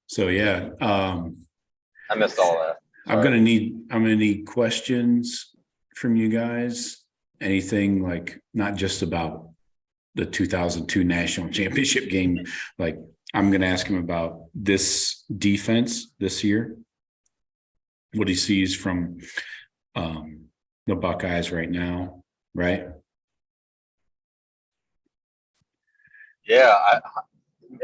So yeah, I missed all that. I'm gonna need questions from you guys. Anything like not just about the 2002 national championship game. Like I'm gonna ask him about this defense this year, what he sees from the Buckeyes right now, right? Yeah,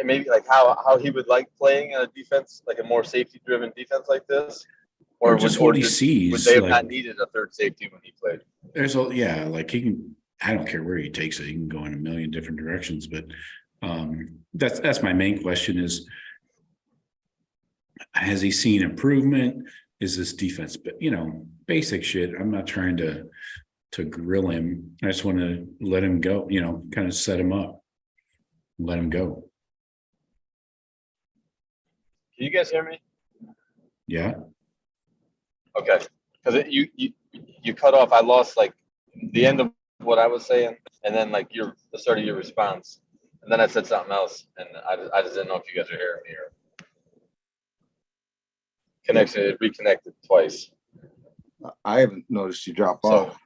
maybe like how he would like playing a defense, like a more safety-driven defense like this, or just what he sees. Would they have like, not needed a third safety when he played? Like he can. I don't care where he takes it. He can go in a million different directions, but that's my main question: is has he seen improvement? Is this defense, but basic shit. I'm not trying to grill him. I just want to let him go. Kind of set him up, let him go. Can you guys hear me? Yeah. Okay, because you cut off. I lost like the end of what I was saying, and then like the start of your response, and then I said something else, and I just didn't know if you guys are hearing me or connection. It reconnected twice. I haven't noticed you drop off,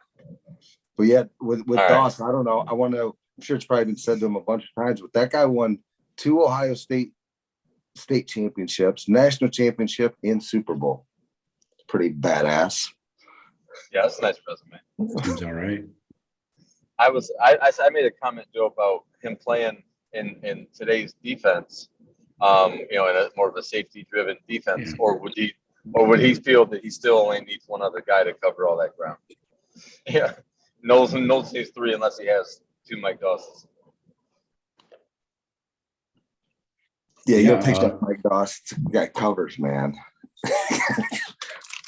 but yeah, with Dawson, I don't know. I want to. I'm sure it's probably been said to him a bunch of times, but that guy won 2 Ohio State championships, national championship, and Super Bowl. Pretty badass. Yeah, that's a nice resume. Seems all right. I made a comment, Joe, about him playing in today's defense, in a more of a safety-driven defense, or would he feel that he still only needs one other guy to cover all that ground? Yeah, Knowles needs 3 unless he has 2 Mike Dawsons. Yeah, you'll take that Mike Dawson. Guy covers, man.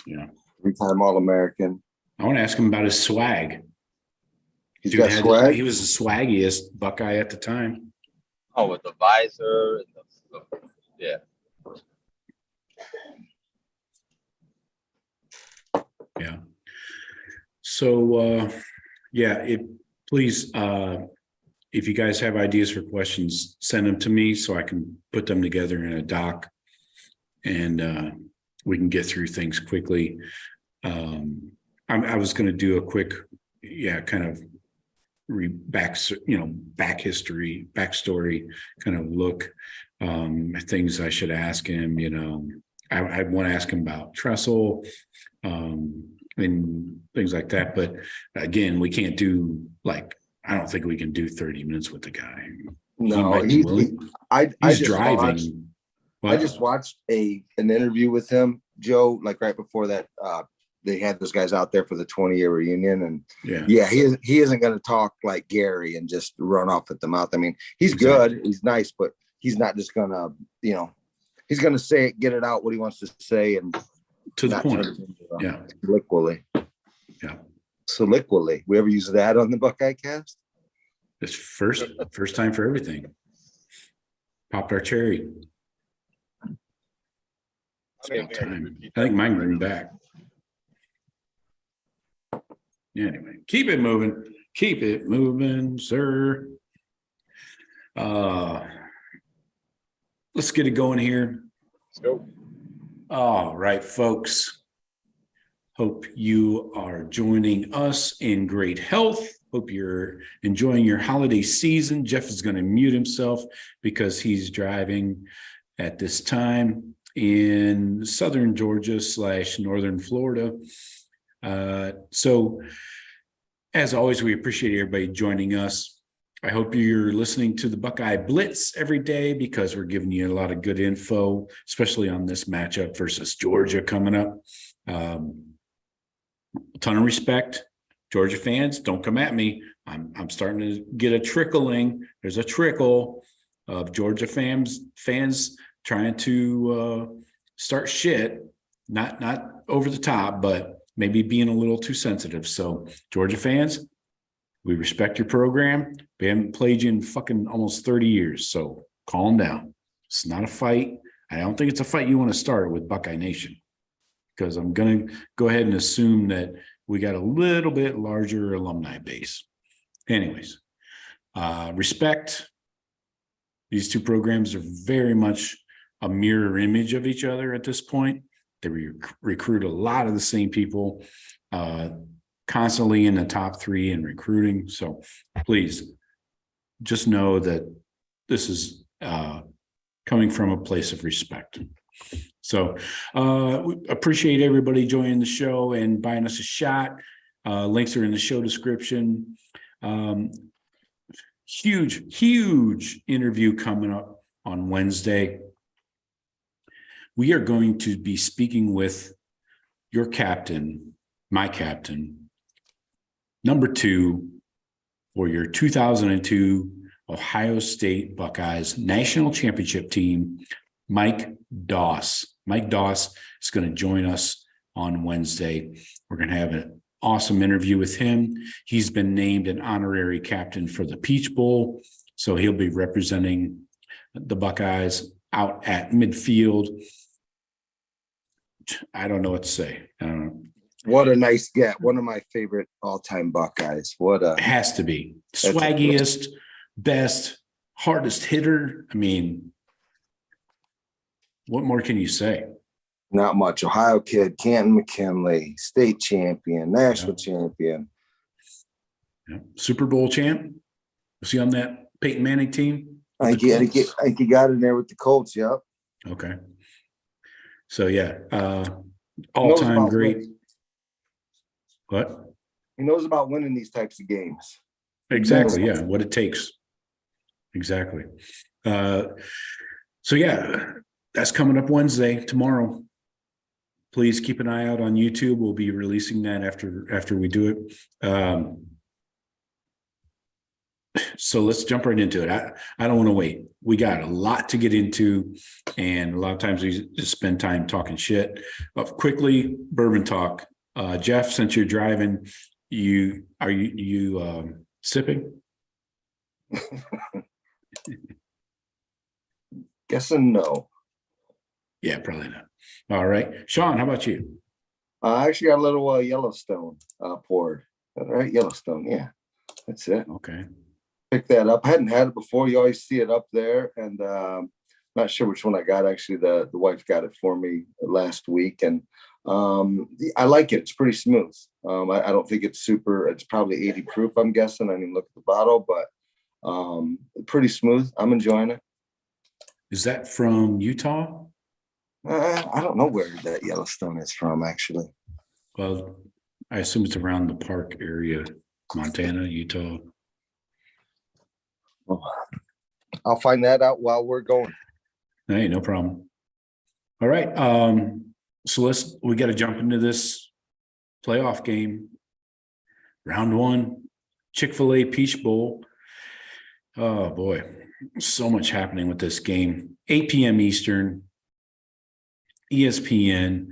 Yeah. 3-time All-American. I want to ask him about his swag. He's got swag. He was the swaggiest Buckeye at the time. Oh, with the visor and yeah. Yeah. So please, if you guys have ideas for questions, send them to me so I can put them together in a doc, and we can get through things quickly. I was going to do a quick, kind of backstory kind of look, things I should ask him. I want to ask him about Tressel, and things like that. But again, we can't do I don't think we can do 30 minutes with the guy. No, he's driving. I just watched an interview with him, Joe, like right before that. They had those guys out there for the 20-year reunion, and he isn't going to talk like Gary and just run off at the mouth. I mean, he's good, he's nice, but he's not just going to, he's going to say it, get it out what he wants to say, and to the point. Soliloquy. Yeah. Soliloquy. We ever use that on the Buckeye Cast? It's first time for everything. Popped our cherry. It's about time. I think mine bring back. Yeah, anyway, keep it moving, sir. Let's get it going here. Let's go. All right, folks. Hope you are joining us in great health. Hope you're enjoying your holiday season. Jeff is going to mute himself because he's driving at this time in southern Georgia / northern Florida. So as always, we appreciate everybody joining us. I hope you're listening to the Buckeye Blitz every day because we're giving you a lot of good info, especially on this matchup versus Georgia coming up. A ton of respect. Georgia fans, don't come at me. I'm starting to get a trickling. There's a trickle of Georgia fans trying to start shit, not over the top, but maybe being a little too sensitive. So Georgia fans, we respect your program. We haven't played you in fucking almost 30 years. So calm down. It's not a fight. I don't think it's a fight you want to start with Buckeye Nation, because I'm going to go ahead and assume that we got a little bit larger alumni base. Anyways, respect. These two programs are very much a mirror image of each other at this point. They recruit a lot of the same people, constantly in the top 3 in recruiting. So please just know that this is coming from a place of respect. So we appreciate everybody joining the show and buying us a shot. Links are in the show description. Huge interview coming up on Wednesday. We are going to be speaking with your captain, my captain, number 2 for your 2002 Ohio State Buckeyes National Championship team, Mike Doss. Mike Doss is going to join us on Wednesday. We're going to have an awesome interview with him. He's been named an honorary captain for the Peach Bowl, so he'll be representing the Buckeyes out at midfield. I don't know what to say. What a nice get. One of my favorite all-time Buckeyes. Has to be. Swaggiest, best, hardest hitter. I mean, what more can you say? Not much. Ohio kid, Canton McKinley, state champion, national champion. Yeah. Super Bowl champ. Was he on that Peyton Manning team? I think he got in there with the Colts. Yep. Okay. So yeah, all-time great. Winning. What? He knows about winning these types of games. Exactly. Yeah. What it takes. Exactly. So yeah, that's coming up Wednesday, tomorrow. Please keep an eye out on YouTube. We'll be releasing that after we do it. So let's jump right into it. I don't want to wait. We got a lot to get into, and a lot of times we just spend time talking shit. But quickly, bourbon talk. Jeff, since you're driving, you sipping? Guessing no. Yeah, probably not. All right, Sean, how about you? I actually got a little Yellowstone poured. All right, Yellowstone. Yeah, that's it. Okay. Pick that up. I hadn't had it before. You always see it up there, and not sure which one I got. Actually, the wife got it for me last week, and I like it. It's pretty smooth. I don't think it's super. It's probably 80 proof, I'm guessing. I didn't look at the bottle, but pretty smooth. I'm enjoying it. Is that from Utah? I don't know where that Yellowstone is from, actually. Well, I assume it's around the park area, Montana, Utah. I'll find that out while we're going. Hey, no problem. All right. So we got to jump into this playoff game. Round 1, Chick-fil-A Peach Bowl. Oh boy, so much happening with this game. 8 p.m. Eastern, ESPN.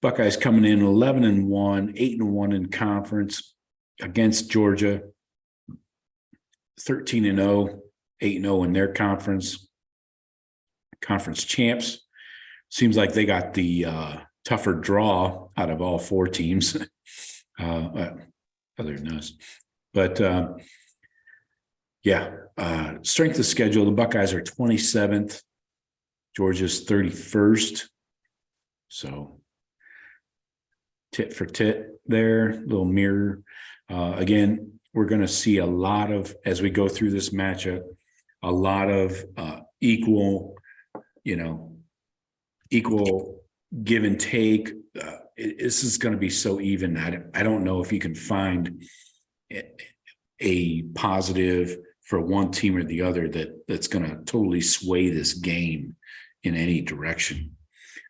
Buckeyes coming in 11-1, 8-1 in conference against Georgia. 13-0, 8-0 in their conference. Conference champs. Seems like they got the tougher draw out of all 4 teams, other than us. But strength of schedule. The Buckeyes are 27th. Georgia's 31st. So tit for tit there, little mirror. Again, we're going to see a lot of, as we go through this matchup, a lot of equal give and take. This is going to be so even. I don't know if you can find a positive for one team or the other that's going to totally sway this game in any direction.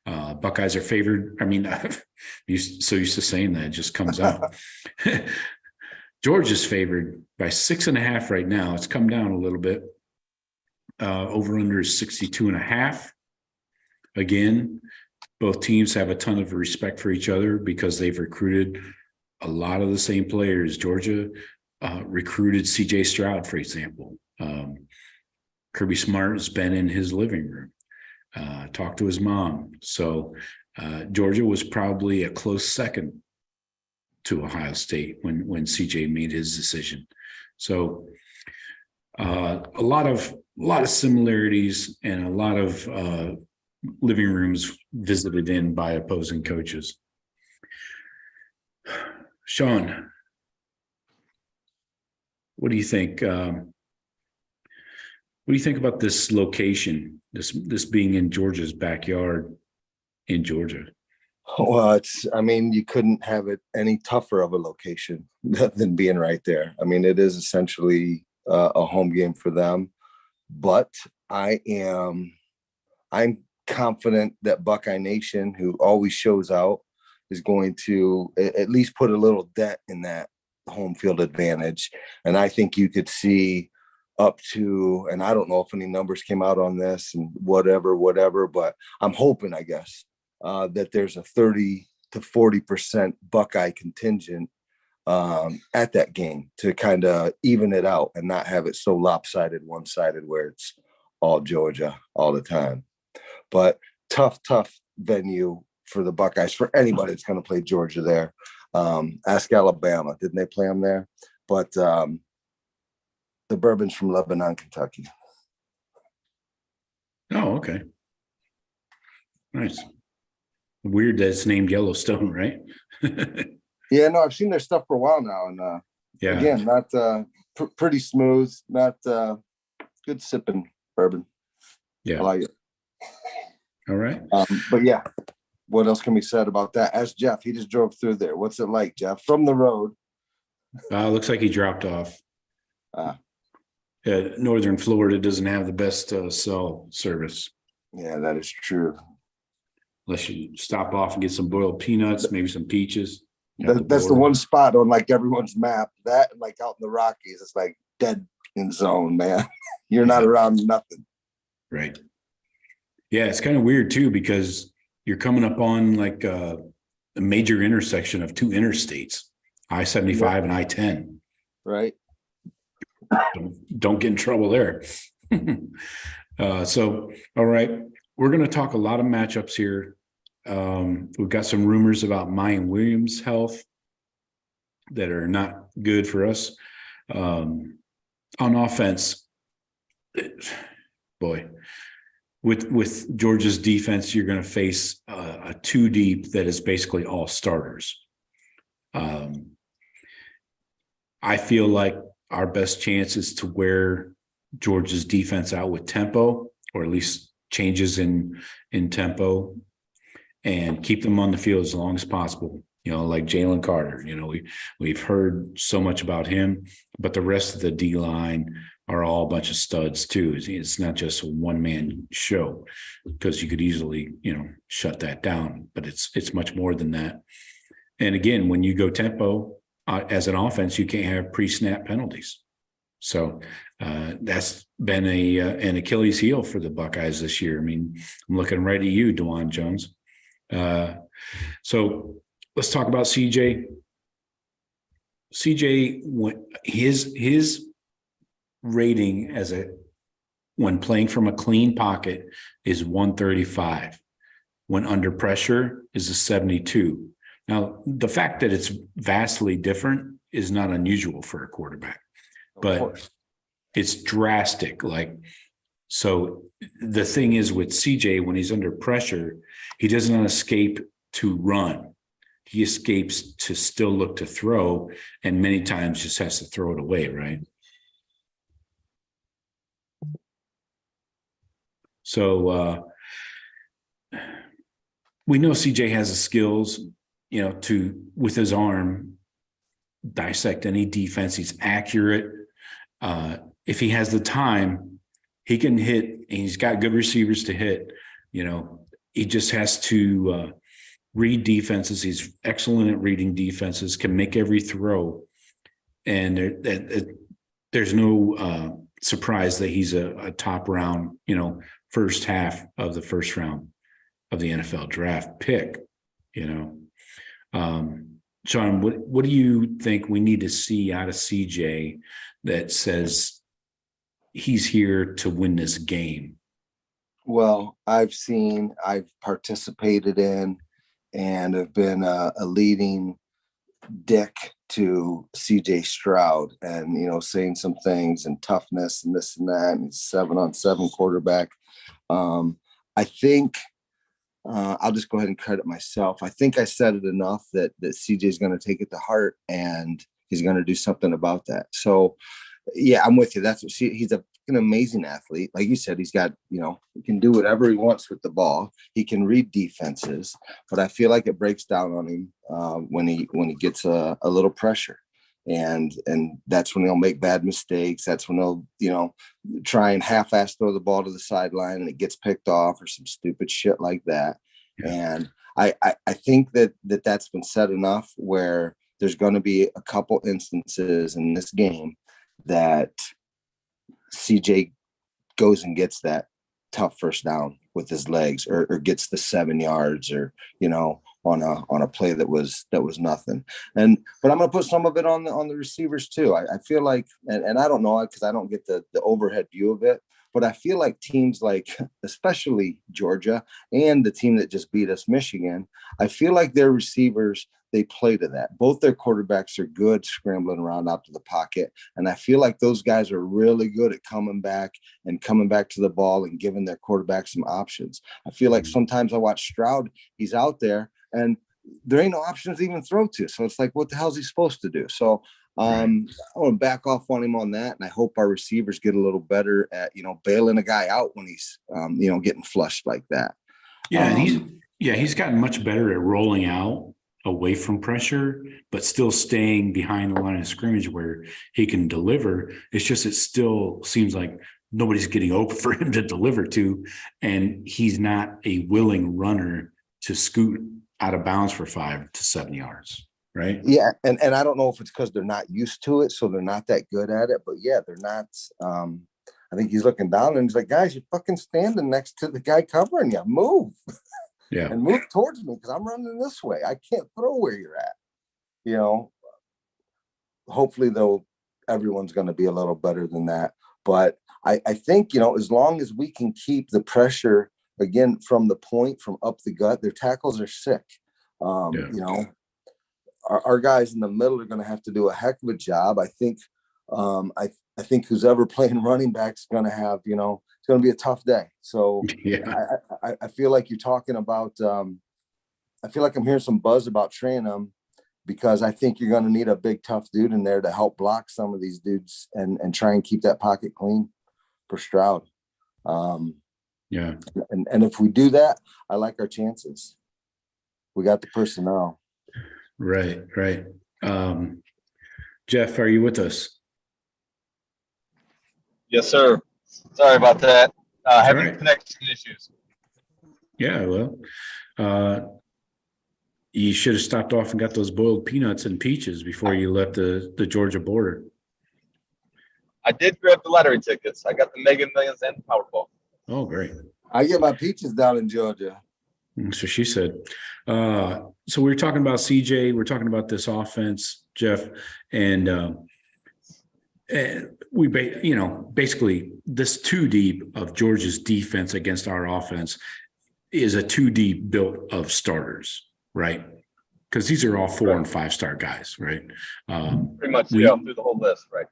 Buckeyes are favored. I mean, I'm so used to saying that, it just comes out. Georgia's favored by 6.5 right now. It's come down a little bit. Over under is 62.5. Again, both teams have a ton of respect for each other because they've recruited a lot of the same players. Georgia recruited CJ Stroud, for example. Kirby Smart has been in his living room, talked to his mom. So Georgia was probably a close second to Ohio State when CJ made his decision. So A lot of similarities and a lot of living rooms visited in by opposing coaches. Sean, what do you think? What do you think about this location? This being in Georgia's backyard in Georgia? Well, you couldn't have it any tougher of a location than being right there. I mean, it is essentially a home game for them, but I'm confident that Buckeye Nation, who always shows out, is going to at least put a little dent in that home field advantage. And I think you could see up to, and I don't know if any numbers came out on this and whatever, but I'm hoping, I guess, that there's a 30 to 40% Buckeye contingent at that game to kind of even it out and not have it so lopsided, one-sided where it's all Georgia all the time. But tough venue for the Buckeyes, for anybody that's going to play Georgia there. Ask Alabama. Didn't they play them there? But the Bourbon's from Lebanon, Kentucky. Oh, okay. Nice. Weird that it's named Yellowstone, right? Yeah, no, I've seen their stuff for a while now. And again, not pretty smooth, not good sipping bourbon. Yeah. I like it. All right. But yeah, what else can be said about that? Ask Jeff. He just drove through there. What's it like, Jeff? From the road. Looks like he dropped off. Northern Florida doesn't have the best cell service. Yeah, that is true. Unless you stop off and get some boiled peanuts, maybe some peaches. That's the one spot on like everyone's map. That like out in the Rockies, it's like dead in zone, man. You're not around nothing. Right. Yeah, it's kind of weird too, because you're coming up on like a major intersection of two interstates, I-75 and I-10. Right. Don't get in trouble there. So, all right, we're going to talk a lot of matchups here. We've got some rumors about Mayan Williams' health that are not good for us. On offense, boy, with Georgia's defense, you're going to face a two deep that is basically all starters. I feel like our best chance is to wear Georgia's defense out with tempo, or at least changes in tempo, and keep them on the field as long as possible. You know, like Jalen Carter. You know, we've heard so much about him, but the rest of the D line are all a bunch of studs too. It's not just a one-man show, because you could easily, shut that down. But it's much more than that. And again, when you go tempo as an offense, you can't have pre-snap penalties. So that's been an Achilles heel for the Buckeyes this year. I mean, I'm looking right at you, DeJuan Jones. So let's talk about CJ. CJ, his rating when playing from a clean pocket is 135. When under pressure is a 72. Now, the fact that it's vastly different is not unusual for a quarterback, but it's drastic. So the thing is with CJ, when he's under pressure, he doesn't escape to run. He escapes to still look to throw, and many times just has to throw it away, right? So we know CJ has the skills, to, with his arm, dissect any defense. He's accurate. If he has the time, he can hit, and he's got good receivers to hit. He just has to read defenses. He's excellent at reading defenses, can make every throw. And there's no surprise that he's a top round, first half of the first round of the NFL draft pick, Sean, what do you think we need to see out of CJ that says he's here to win this game? Well, I've participated in, and have been a leading dick to CJ Stroud and, saying some things and toughness and this and that, and he's 7-on-7 quarterback. I think I'll just go ahead and credit myself. I think I said it enough that CJ is going to take it to heart and he's going to do something about that. So, yeah, I'm with you. He's an amazing athlete. Like you said, he's got, he can do whatever he wants with the ball. He can read defenses, but I feel like it breaks down on him when he gets a little pressure. And that's when he'll make bad mistakes. That's when he'll, try and half-ass throw the ball to the sideline and it gets picked off or some stupid shit like that. Yeah. And I think that's been said enough where there's going to be a couple instances in this game that CJ goes and gets that tough first down with his legs or gets the 7 yards or, on a play that was nothing. But I'm going to put some of it on the receivers too. I feel like, and I don't know, because I don't get the overhead view of it, but I feel like teams like, especially Georgia and the team that just beat us, Michigan, I feel like their receivers, they play to that. Both their quarterbacks are good scrambling around out to the pocket. And I feel like those guys are really good at coming back to the ball and giving their quarterback some options. I feel like sometimes I watch Stroud, he's out there and there ain't no options to even throw to. So it's like, what the hell is he supposed to do? So I want to back off on him on that. And I hope our receivers get a little better at, bailing a guy out when he's, getting flushed like that. Yeah. And he's gotten much better at rolling out away from pressure, but still staying behind the line of scrimmage where he can deliver. It's just, it still seems like nobody's getting open for him to deliver to. And he's not a willing runner to scoot out of bounds for 5 to 7 yards. Right. Yeah. And I don't know if it's because they're not used to it. So they're not that good at it, but yeah, they're not. I think he's looking down and he's like, guys, you're fucking standing next to the guy covering you. Move. Yeah. And move towards me because I'm running this way. I can't throw where you're at. Hopefully, though, everyone's going to be a little better than that. But I think, as long as we can keep the pressure, again, from the point, from up the gut, their tackles are sick. Our guys in the middle are going to have to do a heck of a job. I think I think who's ever playing running back is going to have, it's going to be a tough day. So yeah. I feel like you're talking about, I feel like I'm hearing some buzz about training them because I think you're going to need a big, tough dude in there to help block some of these dudes and try and keep that pocket clean for Stroud. Yeah. And if we do that, I like our chances. We got the personnel. Right. Jeff, are you with us? Yes, sir. Sorry about that. Having connection issues. Yeah, well, you should have stopped off and got those boiled peanuts and peaches before you left the Georgia border. I did grab the lottery tickets. I got the Mega Millions and Powerball. Oh, great. I get my peaches down in Georgia. So she said. So we were talking about CJ. We're talking about this offense, Jeff, and we, basically this 2 deep of Georgia's defense against our offense is a 2 deep built of starters, right? Because these are all 4 and 5 star guys, right? Pretty much, through the whole list, right?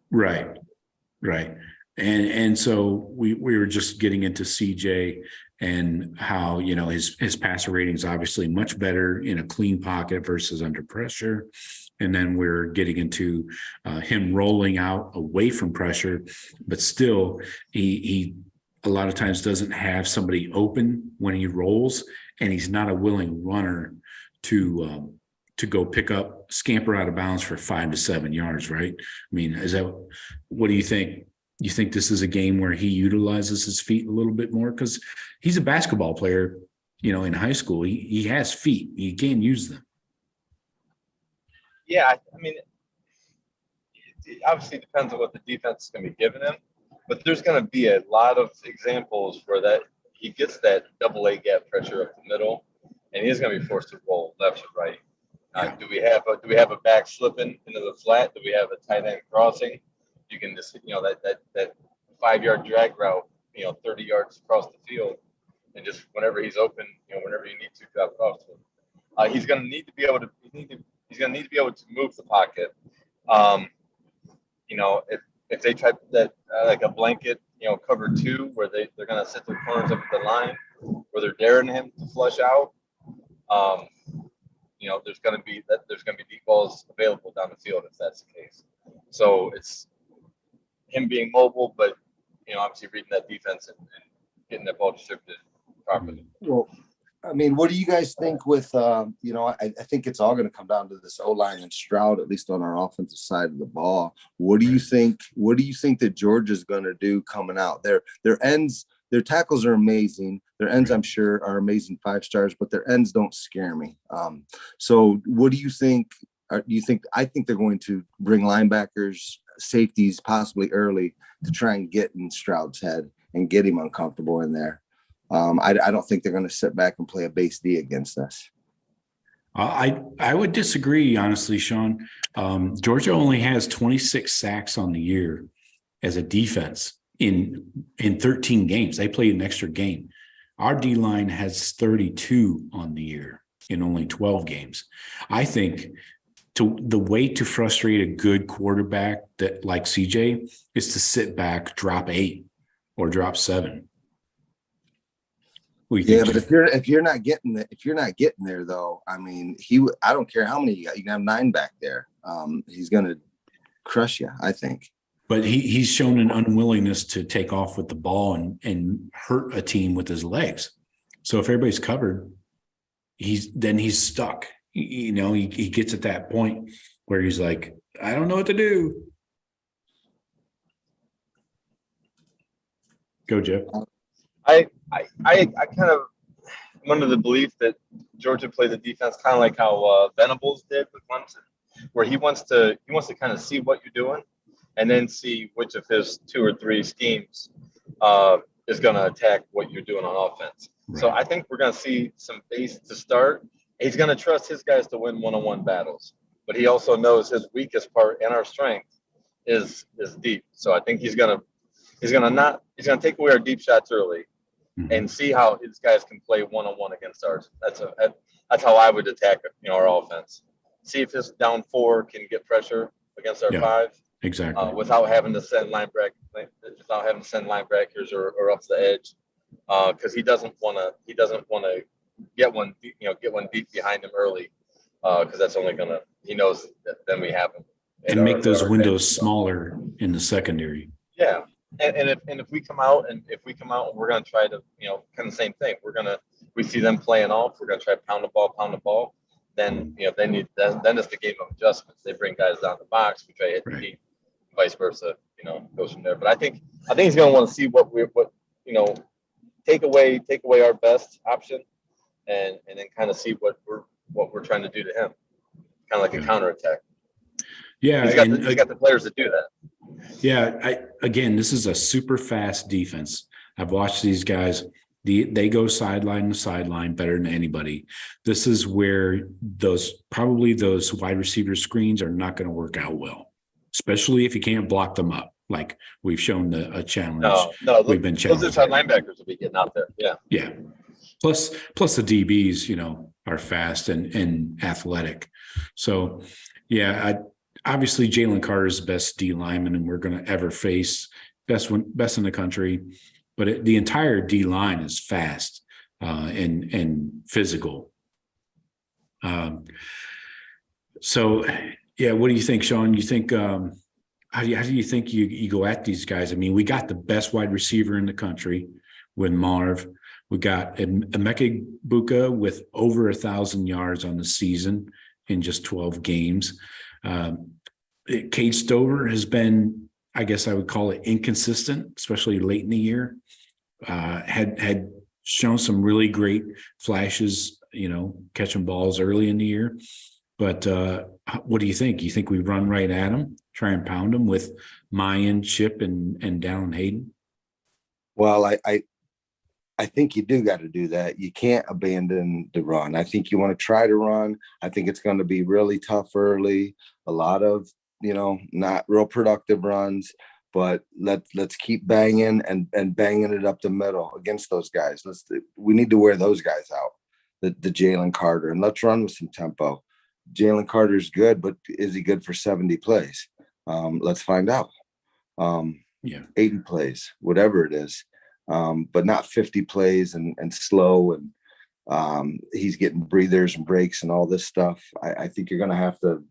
Right. And so we were just getting into CJ and how, his passer rating is obviously much better in a clean pocket versus under pressure. And then we're getting into him rolling out away from pressure, but still he a lot of times doesn't have somebody open when he rolls, and he's not a willing runner to go scamper out of bounds for 5 to 7 yards, right? I mean, what do you think? You think this is a game where he utilizes his feet a little bit more? Because he's a basketball player, in high school. He has feet. He can use them. Yeah, I mean, it obviously depends on what the defense is going to be giving him, but there's going to be a lot of examples where that he gets that double A gap pressure up the middle, and he's going to be forced to roll left or right. Do we have a back slipping into the flat? Do we have a tight end crossing? You can just, that 5-yard drag route, 30 yards across the field, and just whenever he's open, whenever you need to drop off to him. He's going to need to be able to. He's He's going to need to be able to move the pocket. If they try that like a blanket, cover 2 where they're going to sit their corners up at the line where they're daring him to flush out. There's going to be deep balls available down the field if that's the case. So it's him being mobile, but obviously reading that defense and getting that ball distributed properly. Well, I mean, what do you guys think with, I think it's all going to come down to this O-line and Stroud, at least on our offensive side of the ball. What do you think that Georgia's going to do coming out? Their ends, their tackles are amazing. Their ends, I'm sure, are amazing 5-stars, but their ends don't scare me. So what do you think? I think they're going to bring linebackers, safeties, possibly early to try and get in Stroud's head and get him uncomfortable in there. I don't think they're going to sit back and play a base D against us. I would disagree, honestly, Sean. Georgia only has 26 sacks on the year as a defense in 13 games. They played an extra game. Our D-line has 32 on the year in only 12 games. I think the way to frustrate a good quarterback that like CJ is to sit back, drop 8 or drop 7. Yeah, but if you're not getting there though, I mean, I don't care how many you got. You can have 9 back there. He's going to crush you, I think. But he's shown an unwillingness to take off with the ball and hurt a team with his legs. So if everybody's covered, he's stuck. He gets at that point where he's like, I don't know what to do. Go, Jeff. I kind of am under the belief that Georgia plays the defense kind of like how Venables did with Clemson, where he wants to kind of see what you're doing and then see which of his 2 or 3 schemes is going to attack what you're doing on offense. Right. So I think we're going to see some base to start. He's going to trust his guys to win one-on-one battles, but he also knows his weakest part and our strength is deep. So I think he's going to take away our deep shots early. Mm-hmm. And see how his guys can play one-on-one against ours. That's how I would attack our offense. See if his down 4 can get pressure against our 5. Exactly. Without having to send linebackers or up the edge, because he doesn't want to get one deep behind him early, because that's only he knows that then we have him. And make those windows smaller in the secondary. Yeah. And if we come out and we're going to try to, kind of the same thing. We see them playing off. We're going to try to pound the ball. Then, then it's the game of adjustments. They bring guys down the box. We try to hit the deep, vice versa, goes from there. But I think he's going to want to see what take away our best option and then kind of see what we're trying to do to him. Kind of like a counterattack. Yeah. He's got the players to do that. Yeah, this is a super fast defense. I've watched these guys. They go sideline to sideline better than anybody. This is where those wide receiver screens are not going to work out well, especially if you can't block them up. Like we've shown a challenge. No, we've been challenged. Those inside linebackers will be getting out there. Yeah. Yeah. Plus the DBs, are fast and athletic. So, yeah, obviously, Jalen Carter is the best D lineman and we're going to ever face, best in the country. But the entire D line is fast and physical. So, yeah, what do you think, Sean? You think how do you think you go at these guys? I mean, we got the best wide receiver in the country with Marv. We got Emeka Buka with over 1,000 yards on the season in just 12 games. Cade Stover has been, I guess I would call it inconsistent, especially late in the year. Had shown some really great flashes, catching balls early in the year. But what do you think? You think we run right at him, try and pound him with Mayan, Chip, and Dallin Hayden? Well, I think you do got to do that. You can't abandon the run. I think you want to try to run. I think it's going to be really tough early. A lot of, not real productive runs, but let's keep banging and banging it up the middle against those guys. We need to wear those guys out, the Jalen Carter, and let's run with some tempo. Jalen Carter's good, but is he good for 70 plays? Let's find out. 80 plays, whatever it is, but not 50 plays and slow. And he's getting breathers and breaks and all this stuff. I think you're going to have to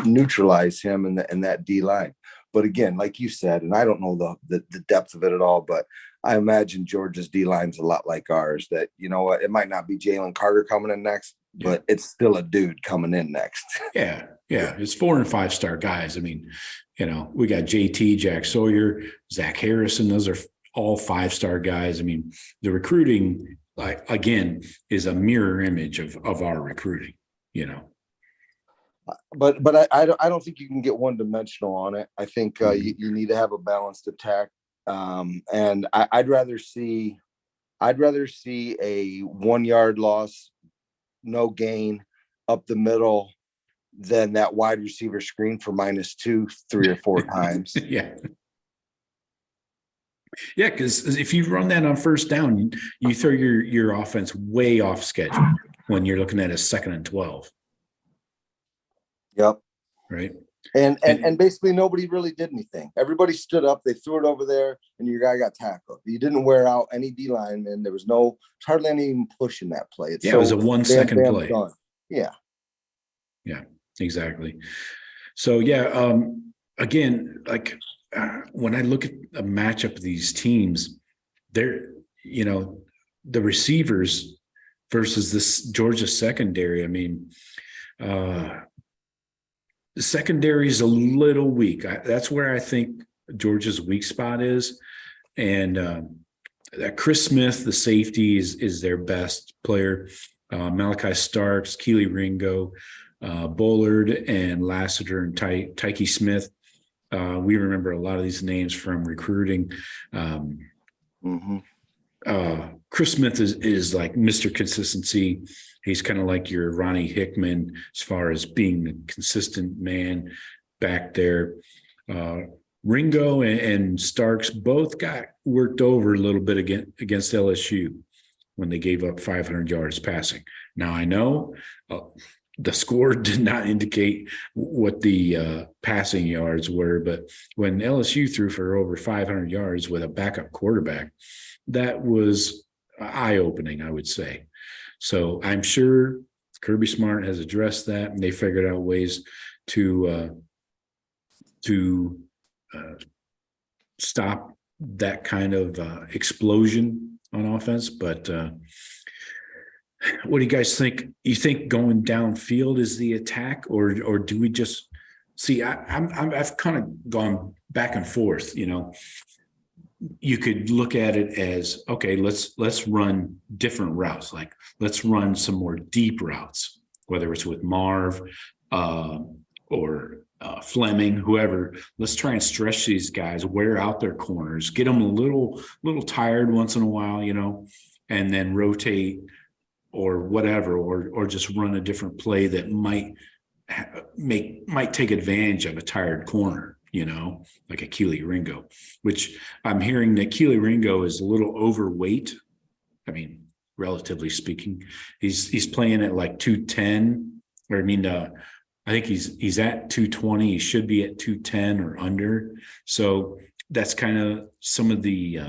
neutralize him in that D line. But again, like you said, and I don't know the depth of it at all, but I imagine Georgia's D line's a lot like ours, that, you know what, it might not be Jalen Carter coming in next, but it's still a dude coming in next. Yeah. It's 4 and 5 star guys. I mean, you know, we got JT, Jack Sawyer, Zach Harrison. Those are all 5-star guys. I mean, the recruiting, like, again, is a mirror image of our recruiting, you know. But I don't think you can get one dimensional on it. I think you need to have a balanced attack. And I'd rather see a 1 yard loss, no gain up the middle, than that wide receiver screen for -2 3 or 4 times. Yeah, because if you run that on first down, you throw your offense way off schedule when you're looking at a 2nd and 12. Yep. Right. And basically nobody really did anything. Everybody stood up, they threw it over there, and your guy got tackled. You didn't wear out any D linemen. There was hardly any push in that play. It was a 1 second play. Done. Yeah, exactly. So again, like when I look at a matchup of these teams, they're, you know, the receivers versus this Georgia secondary. I mean, the secondary is a little weak. That's where I think Georgia's weak spot is. And that Chris Smith, the safety, is their best player. Malachi Starks, Keely Ringo, Bullard, and Lassiter and Tyke Smith. We remember a lot of these names from recruiting. Chris Smith is like Mr. Consistency. He's kind of like your Ronnie Hickman as far as being a consistent man back there. Ringo and Starks both got worked over a little bit against LSU when they gave up 500 yards passing. Now, I know the score did not indicate what the passing yards were, but when LSU threw for over 500 yards with a backup quarterback, that was eye-opening, I would say. So I'm sure Kirby Smart has addressed that, and they figured out ways to stop that kind of explosion on offense. But what do you guys think? You think going downfield is the attack, or do we just see? I've kind of gone back and forth. You know, you could look at it as, okay, let's run different routes. Like, let's run some more deep routes, whether it's with Marv or Fleming, whoever. Let's try and stretch these guys, wear out their corners, get them a little tired once in a while, you know, and then rotate or whatever, or just run a different play that might take advantage of a tired corner, you know, like a Keely Ringo, which I'm hearing that Keely Ringo is a little overweight. I mean, relatively speaking, he's playing at like 210, or I think he's at 220. He should be at 210 or under. So that's kind of some of the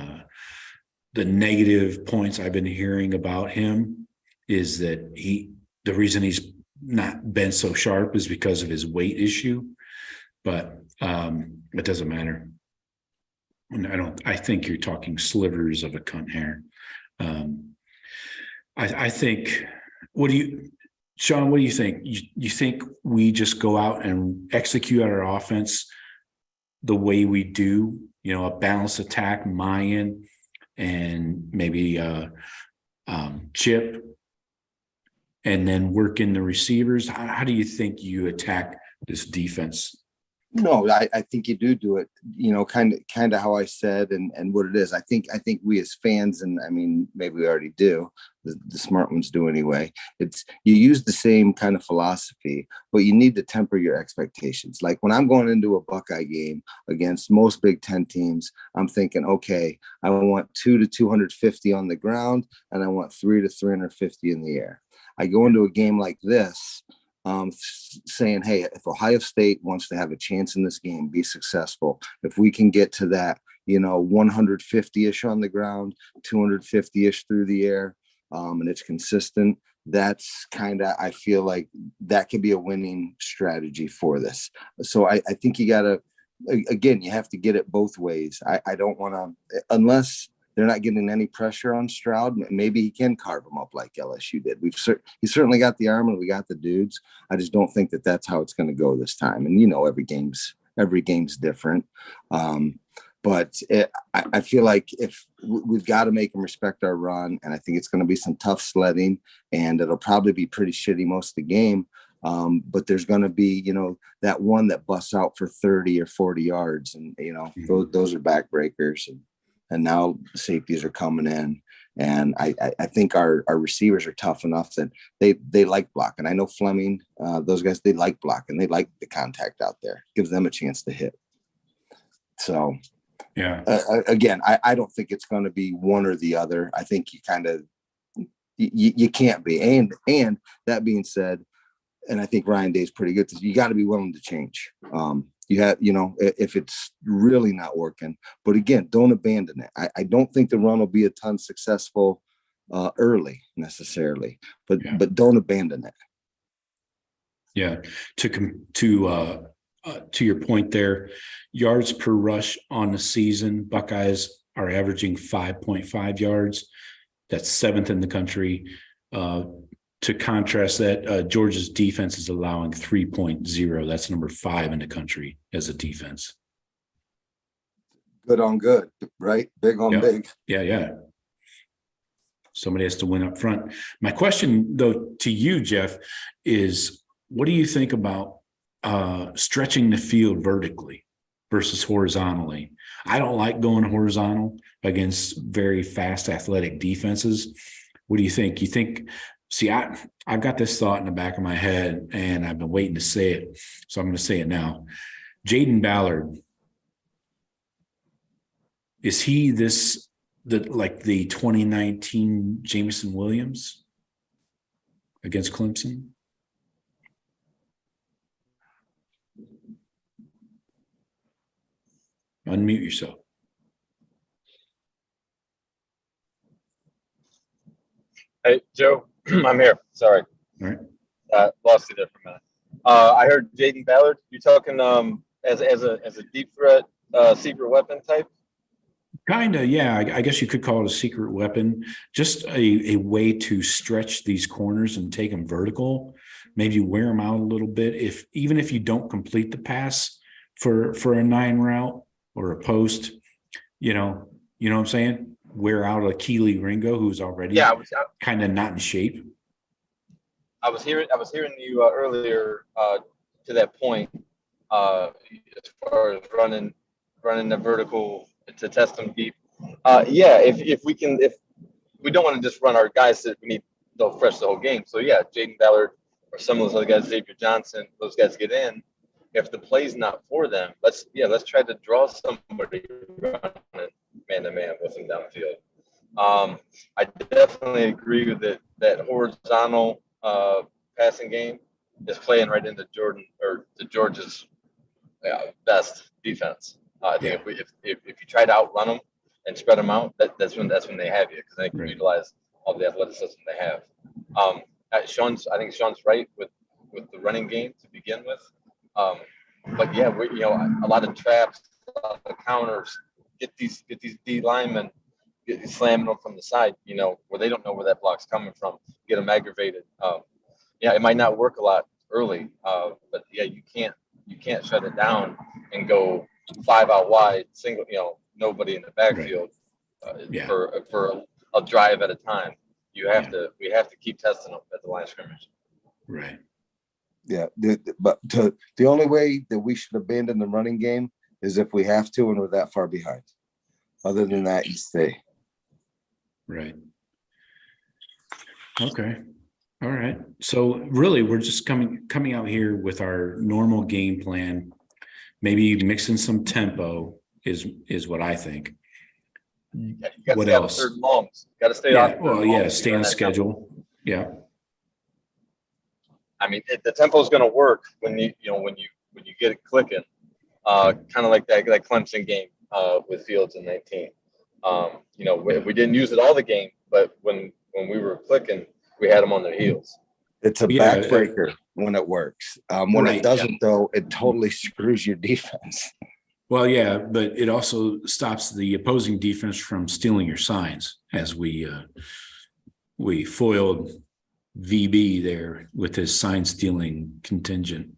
negative points I've been hearing about him, is that the reason he's not been so sharp is because of his weight issue. But it doesn't matter. And I think you're talking slivers of a cunt hair. I think, Sean, what do you think? You think we just go out and execute our offense the way we do, you know, a balanced attack, Mayan, and maybe Chip, and then work in the receivers? How do you think you attack this defense? No, I think you do it, you know, kind of how I said, and what it is. I think we as fans, and I mean, maybe we already do, the smart ones do anyway. It's, you use the same kind of philosophy, but you need to temper your expectations. Like when I'm going into a Buckeye game against most Big Ten teams, I'm thinking, okay, I want 2 to 250 on the ground, and I want 3 to 350 in the air. I go into a game like this, saying, hey, if Ohio State wants to have a chance in this game, be successful, if we can get to that, 150-ish on the ground, 250-ish through the air, and it's consistent, that's kind of, I feel like that could be a winning strategy for this. So I think you got to, again, you have to get it both ways. I don't want to, unless they're not getting any pressure on Stroud, maybe he can carve them up like LSU did. He certainly got the arm and we got the dudes. I just don't think that that's how it's going to go this time. And every game's different. But I feel like if we've got to make them respect our run, and I think it's going to be some tough sledding, and it'll probably be pretty shitty most of the game. But there's going to be, that one that busts out for 30 or 40 yards, and those are backbreakers, and now the safeties are coming in, and I think our receivers are tough enough that they like blocking. I know Fleming, those guys, they like blocking, they like the contact out there, gives them a chance to hit. So. Yeah. Again, I don't think it's going to be one or the other. I think you kind of you can't be. And that being said, and I think Ryan Day's pretty good. You got to be willing to change. You have, if it's really not working. But again, don't abandon it. I don't think the run will be a ton successful early necessarily, but don't abandon it. Yeah. To your point there, yards per rush on the season, Buckeyes are averaging 5.5 yards. That's 7th in the country. To contrast that, Georgia's defense is allowing 3.0. That's number 5 in the country as a defense. Good on good, right? Big on big. Yeah. Somebody has to win up front. My question, though, to you, Jeff, is what do you think about stretching the field vertically versus horizontally? I don't like going horizontal against very fast athletic defenses. What do you think? I've got this thought in the back of my head and I've been waiting to say it. So I'm going to say it now. Jaden Ballard, is he like the 2019 Jameson Williams against Clemson? Unmute yourself. Hey, Joe, I'm here. Sorry. All right. Lost you there for a minute. I heard Jaden Ballard. You're talking as a deep threat secret weapon type? Kind of, yeah. I guess you could call it a secret weapon. Just a way to stretch these corners and take them vertical. Maybe wear them out a little bit. Even if you don't complete the pass for a 9 route or a post, you know what I'm saying? Wear out a Keely Ringo who's already kind of not in shape. I was hearing you earlier to that point as far as running the vertical to test them deep. If we don't want to just run our guys that we need to fresh the whole game. So Jaden Ballard or some of those other guys, Xavier Johnson, those guys get in. If the play's not for them, let's try to draw somebody running man-to-man with them downfield. I definitely agree with it. That horizontal passing game is playing right into Georgia's best defense. I think if you try to outrun them and spread them out, that's when they have you, because they can utilize all the athleticism they have. I think Sean's right with the running game to begin with. But we a lot of traps, a lot of counters. Get these D linemen slamming them from the side, where they don't know where that block's coming from. Get them aggravated. It might not work a lot early, but you can't shut it down and go 5 out wide, single, nobody in the backfield for a drive at a time. We have to keep testing them at the line of scrimmage. Right. Yeah, but the only way that we should abandon the running game is if we have to and we're that far behind. Other than that, you stay. Right. Okay. All right. So really, we're just coming out here with our normal game plan. Maybe mixing some tempo is what I think. What else? Got to stay on. Well, stay on schedule. Yeah. I mean, the tempo is going to work when you get it clicking. Kind of like that Clemson game with Fields in 19. We didn't use it all the game, but when we were clicking, we had them on their heels. It's a backbreaker when it works. When it doesn't, though, it totally screws your defense. Well, yeah, but it also stops the opposing defense from stealing your signs, as we foiled VB there with his sign stealing contingent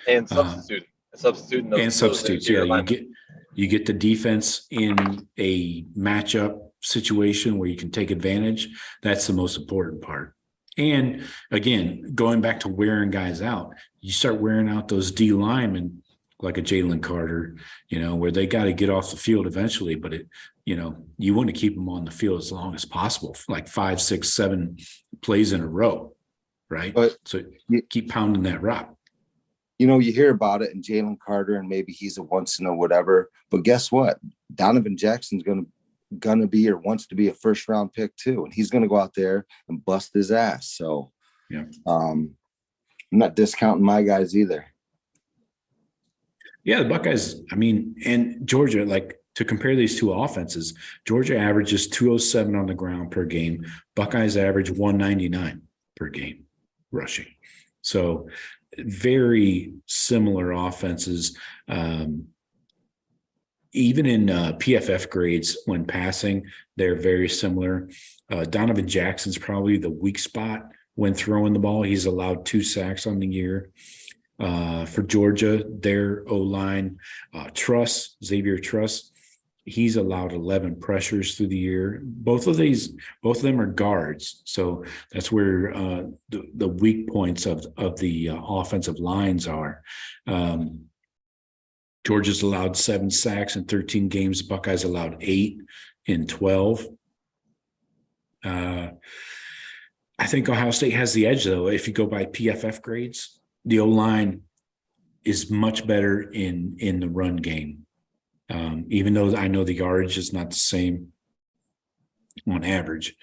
and substituting those and substitutes. Yeah, you get the defense in a matchup situation where you can take advantage. That's the most important part. And again, going back to wearing guys out, you start wearing out those D linemen like a Jalen Carter, where they got to get off the field eventually, but you want to keep them on the field as long as possible, like 5, 6, 7 plays in a row, right? But so you keep pounding that rock. You hear about it in Jalen Carter, and maybe he's a once in a whatever. But guess what? Donovan Jackson's gonna be or wants to be a first round pick too, and he's gonna go out there and bust his ass. So, yeah, I'm not discounting my guys either. Yeah, the Buckeyes, and Georgia, like, to compare these two offenses, Georgia averages 207 on the ground per game. Buckeyes average 199 per game rushing. So very similar offenses. Even in PFF grades when passing, they're very similar. Donovan Jackson's probably the weak spot when throwing the ball. He's allowed 2 sacks on the year. For Georgia, their O-line, Xavier Truss, he's allowed 11 pressures through the year. Both of them are guards, so that's where the weak points of the offensive lines are. Georgia's allowed 7 sacks in 13 games. Buckeyes allowed 8 in 12. I think Ohio State has the edge, though. If you go by PFF grades, the O-line is much better in the run game. Even though I know the yardage is not the same on average.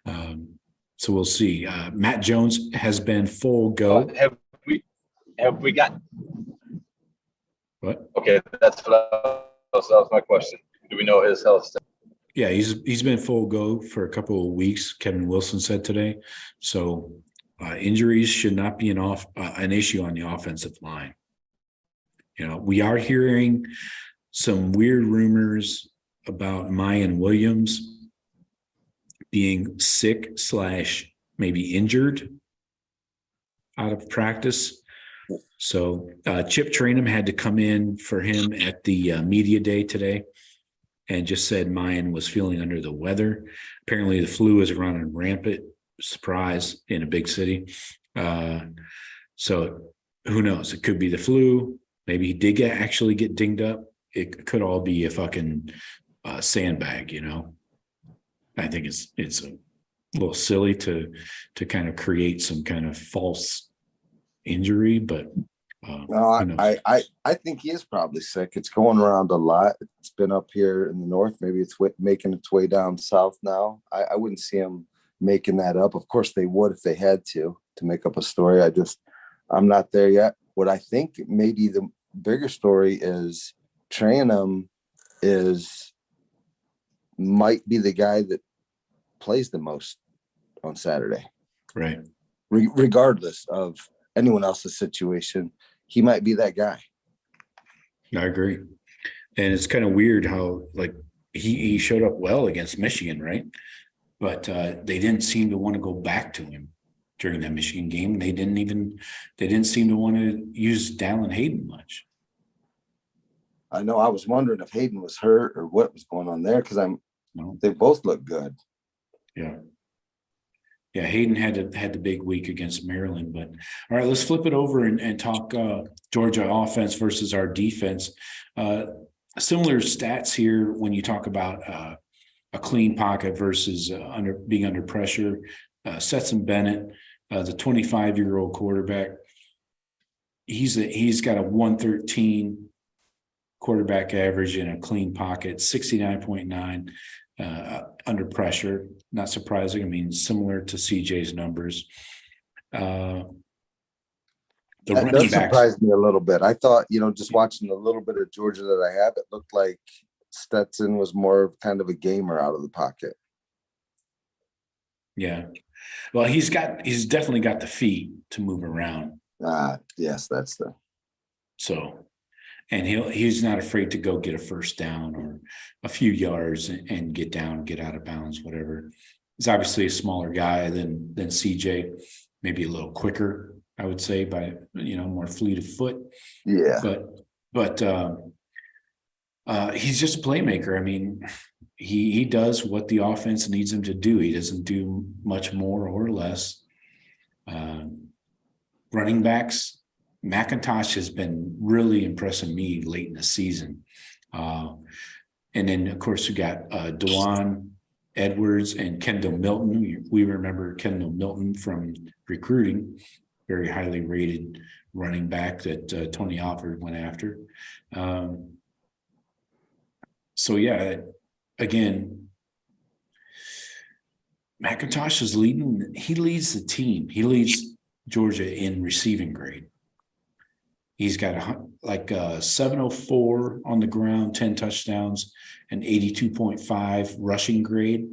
So we'll see. Matt Jones has been full go. Have we got? What? Okay, that was my question. Do we know his health status? Yeah, he's been full go for a couple of weeks, Kevin Wilson said today. So injuries should not be an issue on the offensive line. We are hearing some weird rumors about Mayan Williams being sick / maybe injured out of practice. So Chip Trainum had to come in for him at the media day today and just said Mayan was feeling under the weather. Apparently the flu is running rampant. Surprise in a big city. So who knows? It could be the flu. Maybe he did actually get dinged up. It could all be a fucking sandbag, I think it's a little silly to kind of create some kind of false injury, but no, I think he is probably sick. It's going around a lot. It's been up here in the north. Maybe it's making its way down south now. I wouldn't see him making that up. Of course they would if they had to make up a story. I'm not there yet. What I think maybe the bigger story is Trainum might be the guy that plays the most on Saturday. Right. Regardless of anyone else's situation, he might be that guy. I agree. And it's kind of weird how, like, he showed up well against Michigan, right? But they didn't seem to want to go back to him during that Michigan game. They didn't seem to want to use Dallin Hayden much. I know. I was wondering if Hayden was hurt or what was going on there, because they both look good. Yeah. Yeah, Hayden had the big week against Maryland. But all right, let's flip it over and talk Georgia offense versus our defense. Similar stats here when you talk about a clean pocket versus being under pressure. Stetson Bennett, the 25-year-old quarterback, he's got a 113 quarterback average in a clean pocket, 69.9 under pressure. Not surprising. Similar to CJ's numbers. The That running does backs. surprise me a little bit. I thought, just watching the little bit of Georgia that I have, it looked like Stetson was more of kind of a gamer out of the pocket. Yeah. Well, he's definitely got the feet to move around. Yes, that's the. So, and he's not afraid to go get a first down or a few yards and get down, get out of bounds, whatever. He's obviously a smaller guy than CJ, maybe a little quicker, I would say, by more fleet of foot. Yeah. But he's just a playmaker. I mean, he does what the offense needs him to do. He doesn't do much more or less. Running backs, McIntosh has been really impressing me late in the season. And then, of course, we got DeJuan Edwards and Kendall Milton. We remember Kendall Milton from recruiting, very highly rated running back that Tony Alford went after. So, yeah, again, McIntosh is leading. He leads the team. He leads Georgia in receiving grade. He's got like 704 on the ground, 10 touchdowns, and 82.5 rushing grade.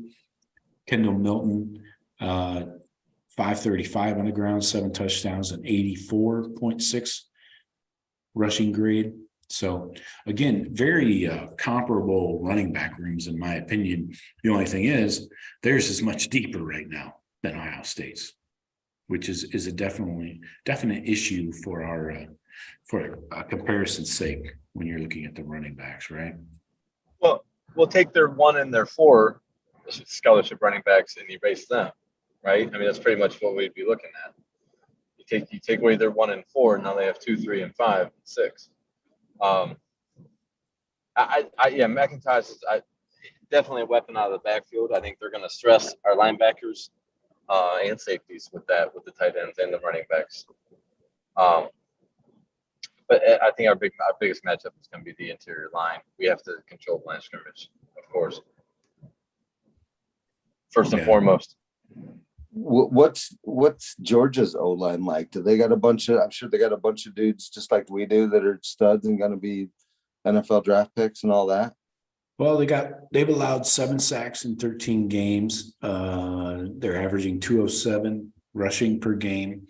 Kendall Milton, 535 on the ground, 7 touchdowns, and 84.6 rushing grade. So, again, very comparable running back rooms, in my opinion. The only thing is, theirs is much deeper right now than Ohio State's, which is a definite issue for our for comparison's sake when you're looking at the running backs, right? Well, we'll take their 1 and their 4 scholarship running backs and erase them, right? I mean, that's pretty much what we'd be looking at. You take away their 1 and 4, and now they have 2, 3, and 5, and 6. McIntosh is definitely a weapon out of the backfield. I think they're going to stress our linebackers and safeties with the tight ends and the running backs. But I think our biggest matchup is going to be the interior line. We have to control line scrimmage, of course, first and foremost. What's Georgia's O-line like? Do they got I'm sure they got a bunch of dudes just like we do that are studs and going to be NFL draft picks and all that? Well, they've allowed 7 sacks in 13 games. They're averaging 207 rushing per game.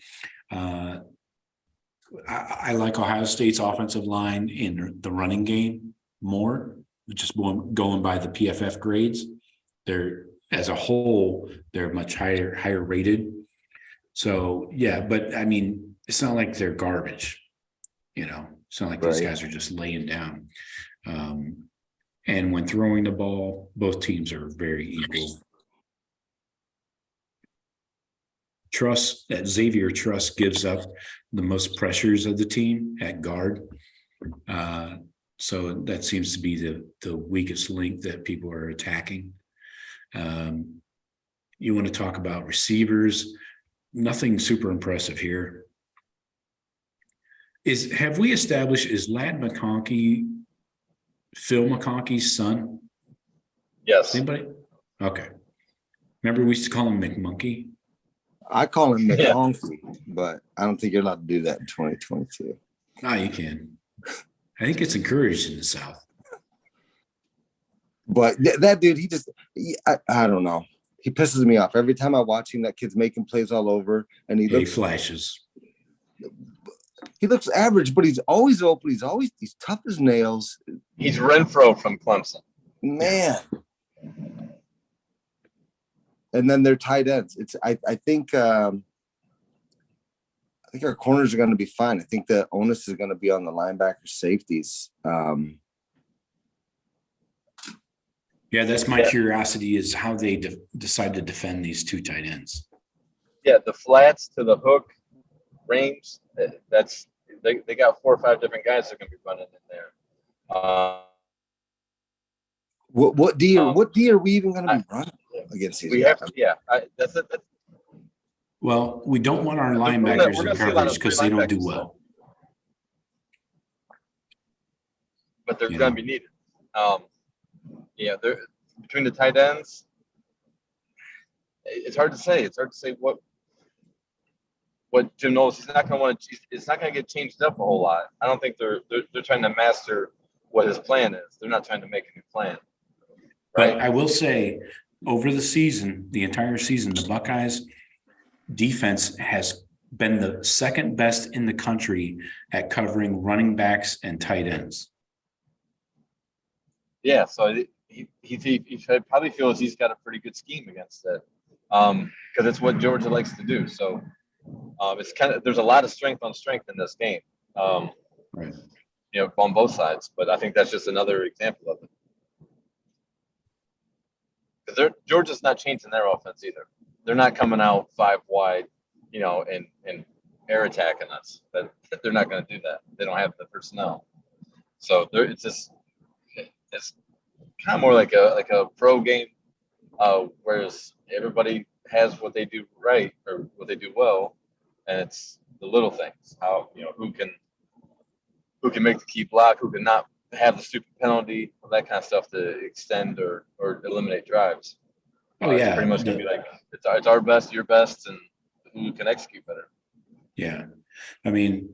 I like Ohio State's offensive line in the running game more, just going by the PFF grades. They're, as a whole, they're much higher rated. So, yeah, but I mean, it's not like they're garbage, It's not like these guys are just laying down. And when throwing the ball, both teams are very equal. Xavier Truss gives up the most pressures of the team at guard. So that seems to be the weakest link that people are attacking. You want to talk about receivers, nothing super impressive here. Have we established, is Ladd McConkey Phil McConkey's son? Yes. Anybody? Okay. Remember we used to call him McMonkey? I call him McConkey, but I don't think you're allowed to do that in 2022. No, you can. I think it's encouraged in the South. But that dude, I don't know. He pisses me off. Every time I watch him, that kid's making plays all over. And he flashes. He looks average, but he's always open. He's tough as nails. He's Renfro from Clemson. Man. And then their tight ends. I think our corners are going to be fine. I think the onus is going to be on the linebacker safeties. Yeah, that's my curiosity is how they decide to defend these 2 tight ends. Yeah, the flats to the hook range, they got 4 or 5 different guys that are going to be running in there. What D are we even going to be running against these guys? That's it. Well, we don't want our linebackers in coverage because they don't do well. But they're going to be needed. They're between the tight ends. It's hard to say. It's hard to say what. what Jim knows, he's not going to want to. It's not going to get changed up a whole lot. I don't think they're trying to master what his plan is. They're not trying to make a new plan. Right? But I will say, over the season, the entire season, the Buckeyes defense has been the second best in the country at covering running backs and tight ends. Yeah, so he probably feels he's got a pretty good scheme against it, because it's what Georgia likes to do. So it's kind of, there's a lot of strength on strength in this game, Right. you know, on both sides. But I think that's just another example of it. Because Georgia's not changing their offense either. They're not coming out 5 wide, you know, and air attacking us. But they're not going to do that. They don't have the personnel. So it's kind of more like a pro game, whereas everybody has what they do right or what they do well, and it's the little things. How, you know, who can make the key block, who can not have the stupid penalty, that kind of stuff to extend or eliminate drives. Oh yeah, it's pretty much gonna be like it's our best, your best, and who can execute better. Yeah, I mean,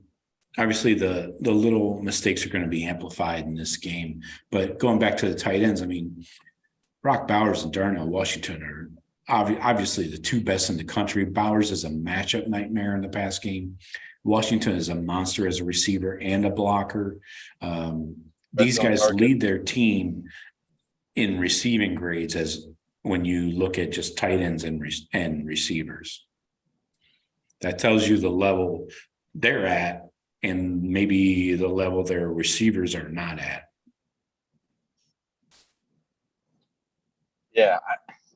obviously the little mistakes are going to be amplified in this game. But going back to the tight ends, I mean, Brock Bowers and Darnell Washington are obviously the 2 best in the country. Bowers is a matchup nightmare in the pass game. Washington is a monster as a receiver and a blocker. These guys lead their team in receiving grades as when you look at just tight ends and receivers. That tells you the level they're at and maybe the level their receivers are not at. Yeah,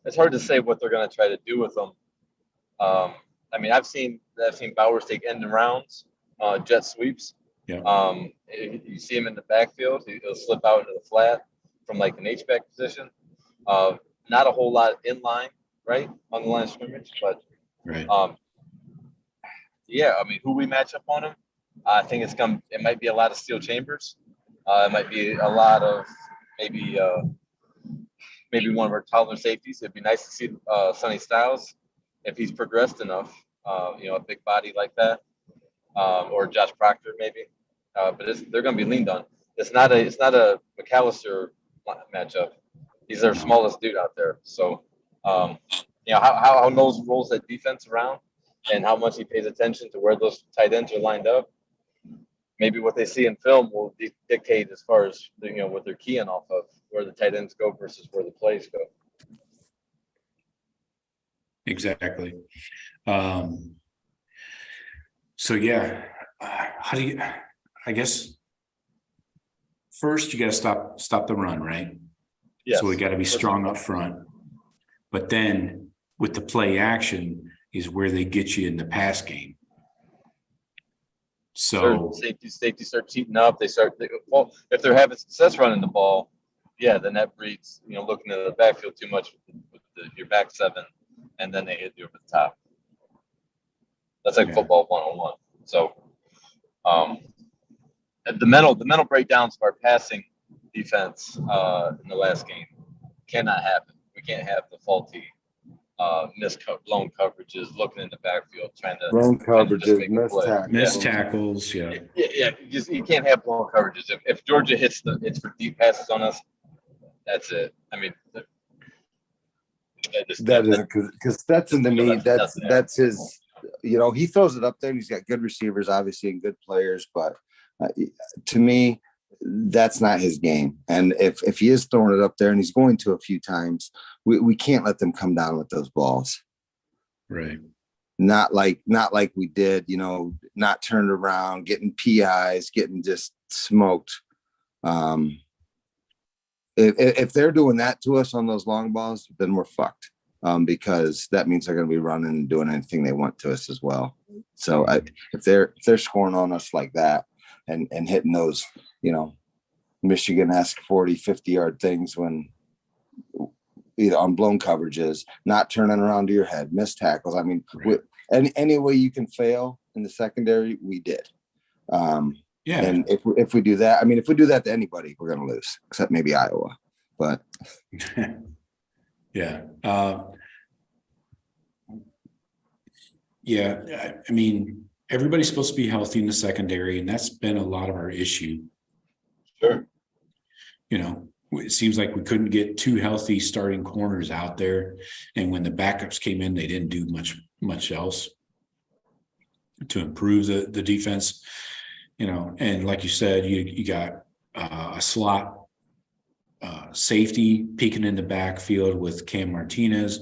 it's hard to say what they're going to try to do with them. I mean, I've seen Bowers take end rounds, jet sweeps. Yeah. You see him in the backfield, he'll slip out into the flat from like an H-back position. Not a whole lot in line, right, on the line of scrimmage, but right. Yeah, I mean, who we match up on him, I think it might be a lot of Steel Chambers. It might be a lot of maybe one of our taller safeties. It'd be nice to see Sonny Styles if he's progressed enough, you know, a big body like that, or Josh Proctor maybe. But they're going to be leaned on. It's not a McAllister matchup. He's their smallest dude out there. So, you know, how Knowles rolls that defense around and how much he pays attention to where those tight ends are lined up. Maybe what they see in film will dictate as far as, you know, what they're keying off of, where the tight ends go versus where the plays go. Exactly. So yeah, I guess first you got to stop the run, right? Yes. So we got to be strong up front, but then with the play action is where they get you in the pass game. So safety start cheating up. Well, if they're having success running the ball, yeah, then that breeds, you know, looking at the backfield too much with your back seven, and then they hit you over the top. That's like football 101. So, the mental breakdowns of our passing defense in the last game cannot happen. We can't have the faulty blown coverages, looking in the backfield, trying to missed tackles. Yeah. You can't have blown coverages. If Georgia hits for deep passes on us, that's it. I mean, that is because Stetson to me, that's his. You know, he throws it up there, and he's got good receivers, obviously, and good players. But to me, that's not his game. And if he is throwing it up there, and he's going to a few times, we can't let them come down with those balls. Right. Not like we did. You know, not turned around, getting PIs, getting just smoked. If they're doing that to us on those long balls, then we're fucked. Because that means they're going to be running and doing anything they want to us as well. So if they're scoring on us like that and hitting those, you know, Michigan-esque 40, 50-yard things when, you know, on blown coverages, not turning around to your head, missed tackles. I mean, right. Any way you can fail in the secondary, we did. Yeah. And if we do that, I mean, if we do that to anybody, we're going to lose, except maybe Iowa. But yeah. Yeah. I mean, everybody's supposed to be healthy in the secondary, and that's been a lot of our issue. Sure. You know, it seems like we couldn't get two healthy starting corners out there. And when the backups came in, they didn't do much else to improve the defense, you know. And like you said, you got a slot safety peeking in the backfield with Cam Martinez.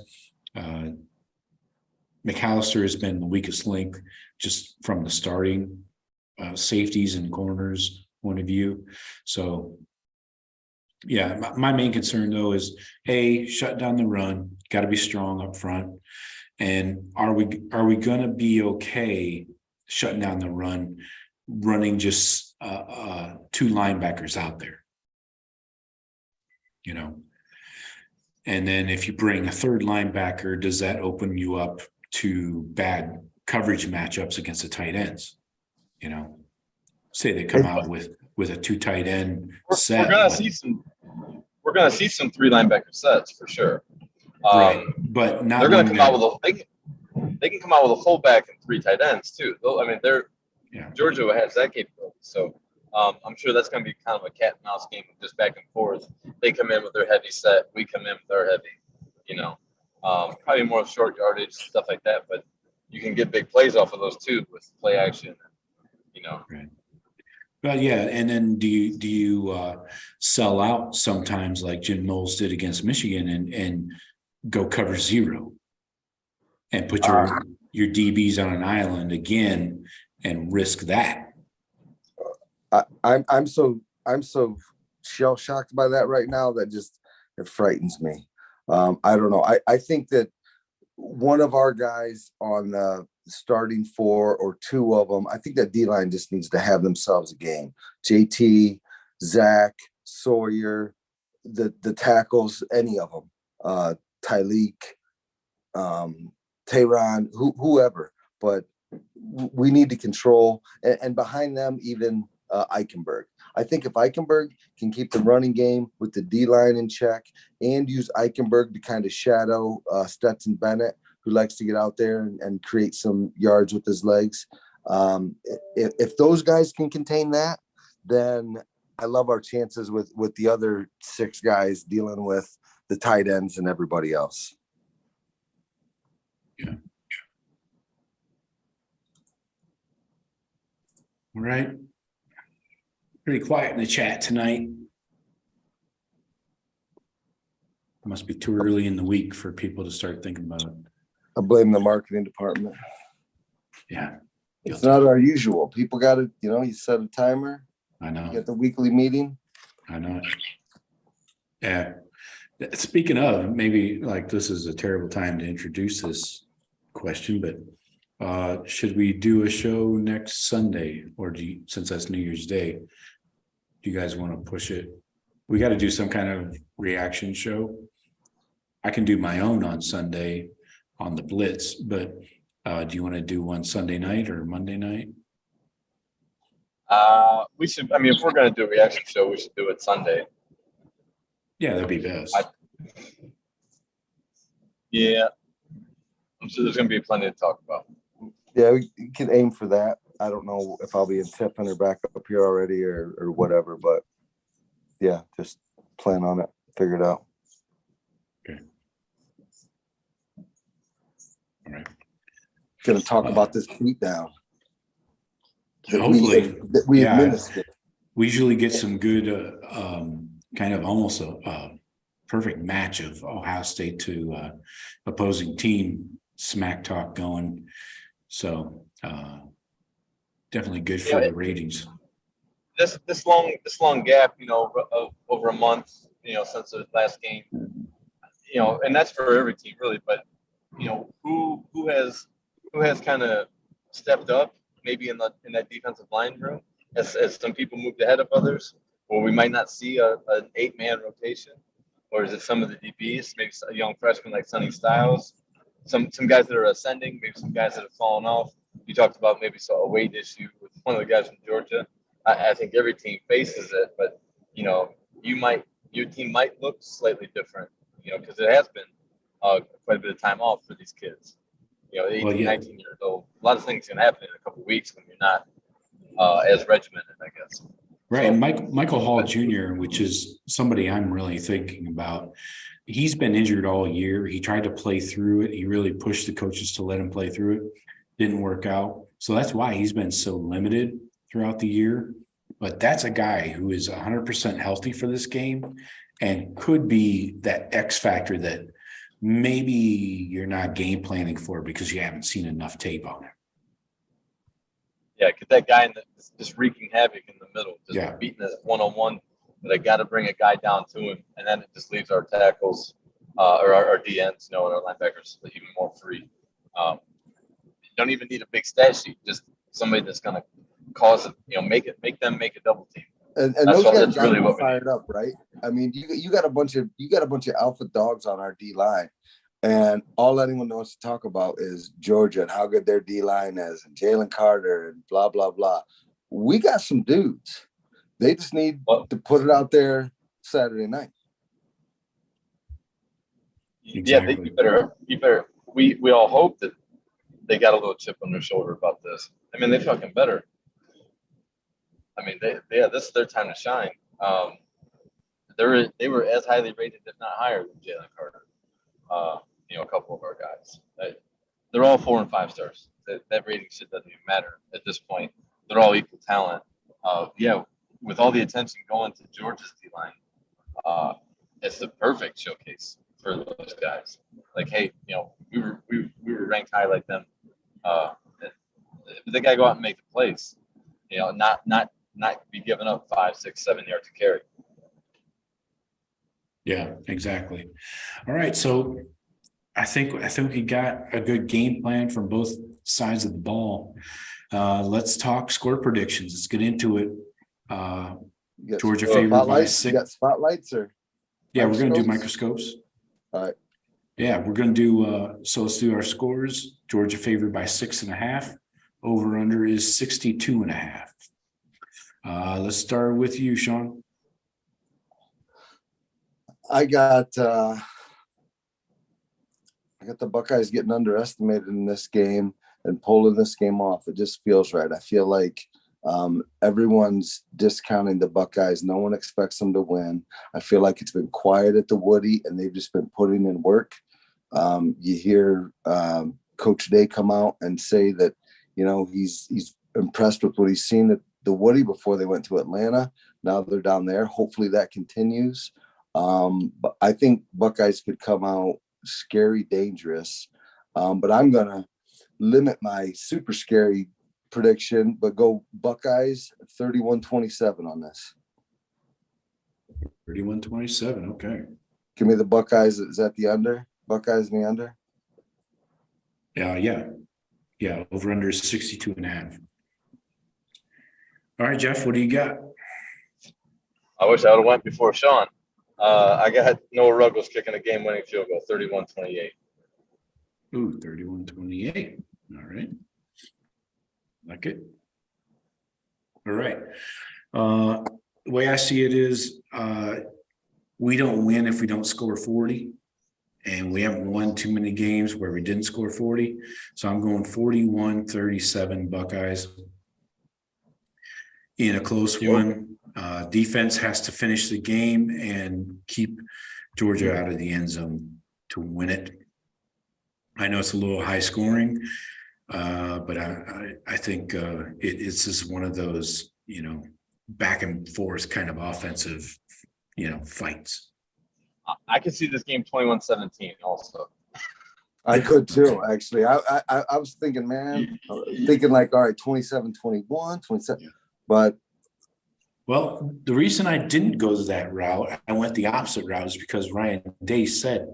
McAllister has been the weakest link just from the starting safeties and corners point of view. So, yeah, my main concern, though, is, hey, shut down the run. Got to be strong up front. And are we going to be okay shutting down the run, running just two linebackers out there? You know, and then if you bring a third linebacker, does that open you up to bad coverage matchups against the tight ends? You know, say they come out with a two tight end set. We're gonna see some three linebacker sets for sure. Right, but not. They're gonna come out with they can come out with a fullback and three tight ends too. I mean, Georgia has that capability. So I'm sure that's going to be kind of a cat and mouse game, just back and forth. They come in with their heavy set, we come in with our heavy. You know, probably more short yardage, stuff like that. But you can get big plays off of those too with play action. You know. Right. Well, yeah, and then do you sell out sometimes like Jim Knowles did against Michigan and go cover zero and put your DBs on an island again and risk that? I'm so shell shocked by that right now that just it frightens me. I don't know. I think that one of our guys on the starting four or two of them, I think that D-line just needs to have themselves a game. JT, Zach, Sawyer, the tackles, any of them, Tyleek, Tehran, whoever. But we need to control, and behind them, even Eichenberg. I think if Eichenberg can keep the running game with the D-line in check and use Eichenberg to kind of shadow Stetson Bennett, who likes to get out there and create some yards with his legs. If those guys can contain that, then I love our chances with the other six guys dealing with the tight ends and everybody else. Yeah. All right. Pretty quiet in the chat tonight. It must be too early in the week for people to start thinking about it. I blame the marketing department. Yeah. It's not our usual. People got to, you set a timer. I know. You get the weekly meeting. I know. Yeah. Speaking of, maybe like this is a terrible time to introduce this question, but should we do a show next Sunday, or since that's New Year's Day, do you guys want to push it? We got to do some kind of reaction show. I can do my own on Sunday on the Blitz, but do you want to do one Sunday night or Monday night? We should. I mean, if we're going to do a reaction show, we should do it Sunday. Yeah, that'd be best. Yeah, I'm sure there's going to be plenty to talk about. Yeah, we can aim for that. I don't know if I'll be in Tiffin or back up here already or whatever, but yeah, just plan on it, figure it out. Okay. All right. Going to talk about this beat down. Hopefully, we administered. We usually get some good, kind of almost a perfect match of Ohio State to opposing team smack talk going. So definitely good for the ratings. This long gap, over a month, since the last game, and that's for every team really. But who has kind of stepped up, maybe in that defensive line room, as some people moved ahead of others, or we might not see an 8-man rotation, or is it some of the DBs, maybe a young freshman like Sonny Styles, some guys that are ascending, maybe some guys that have fallen off. You talked about maybe a weight issue with one of the guys from Georgia. I think every team faces it, but your team might look slightly different, because it has been quite a bit of time off for these kids. 18, 19 years old. A lot of things can happen in a couple of weeks when you're not as regimented, I guess. Right. So, and Michael Hall Jr., which is somebody I'm really thinking about, he's been injured all year. He tried to play through it. He really pushed the coaches to let him play through it. Didn't work out. So that's why he's been so limited throughout the year. But that's a guy who is 100% healthy for this game and could be that X factor that maybe you're not game planning for because you haven't seen enough tape on him. Yeah, get that guy just wreaking havoc in the middle, just beating us one-on-one. But I got to bring a guy down to him, and then it just leaves our tackles or our DNs, and our linebackers even more free. You don't even need a big stat sheet, just somebody that's going to cause it, make them make a double team. And those guys really what fired up, right? I mean, you got a bunch of alpha dogs on our D line. And all anyone wants to talk about is Georgia and how good their D-line is and Jalen Carter and blah, blah, blah. We got some dudes. They just need to put it out there Saturday night. Exactly. Yeah, you better. We all hope that they got a little chip on their shoulder about this. I mean, they fucking better. I mean, this is their time to shine. They were as highly rated, if not higher, than Jalen Carter. A couple of our guys. They're all 4 and 5 stars. That rating shit doesn't even matter at this point. They're all equal talent. With all the attention going to Georgia's D-line, it's the perfect showcase for those guys. Like, hey, we were ranked high like them. They got to go out and make the plays. Not be giving up 5, 6, 7 yards to carry. Yeah, exactly. All right, so I think we got a good game plan from both sides of the ball. Let's talk score predictions. Let's get into it. Georgia favored by 6. You got spotlights or? Yeah, we're going to do microscopes. All right. Yeah, we're going to do. So let's do our scores. Georgia favored by 6.5. Over under is 62.5. Let's start with you, Sean. I got the Buckeyes getting underestimated in this game and pulling this game off. It just feels right. I feel like everyone's discounting the Buckeyes. No one expects them to win. I feel like it's been quiet at the Woody, and they've just been putting in work. You hear Coach Day come out and say that, he's impressed with what he's seen at the Woody before they went to Atlanta. Now they're down there. Hopefully that continues. But I think Buckeyes could come out scary, dangerous. But I'm going to limit my super scary prediction, but go Buckeyes 31-27 on this. 31-27. Okay. Give me the Buckeyes. Is that the under? Buckeyes in the under? Yeah. Over under is 62.5. All right, Jeff, what do you got? I wish I would have went before Sean. I got Noah Ruggles kicking a game-winning field goal, 31-28. Ooh, 31-28. All right. Like it. All right. The way I see it is we don't win if we don't score 40. And we haven't won too many games where we didn't score 40. So I'm going 41-37 Buckeyes. In a close one. Defense has to finish the game and keep Georgia out of the end zone to win it. I know it's a little high scoring, but I think it's just one of those, back and forth kind of offensive, fights. I could see this game 21-17 also. I could too, actually. I was thinking, all right, 27-21, 27, but. Well, the reason I didn't go that route, I went the opposite route, is because Ryan Day said,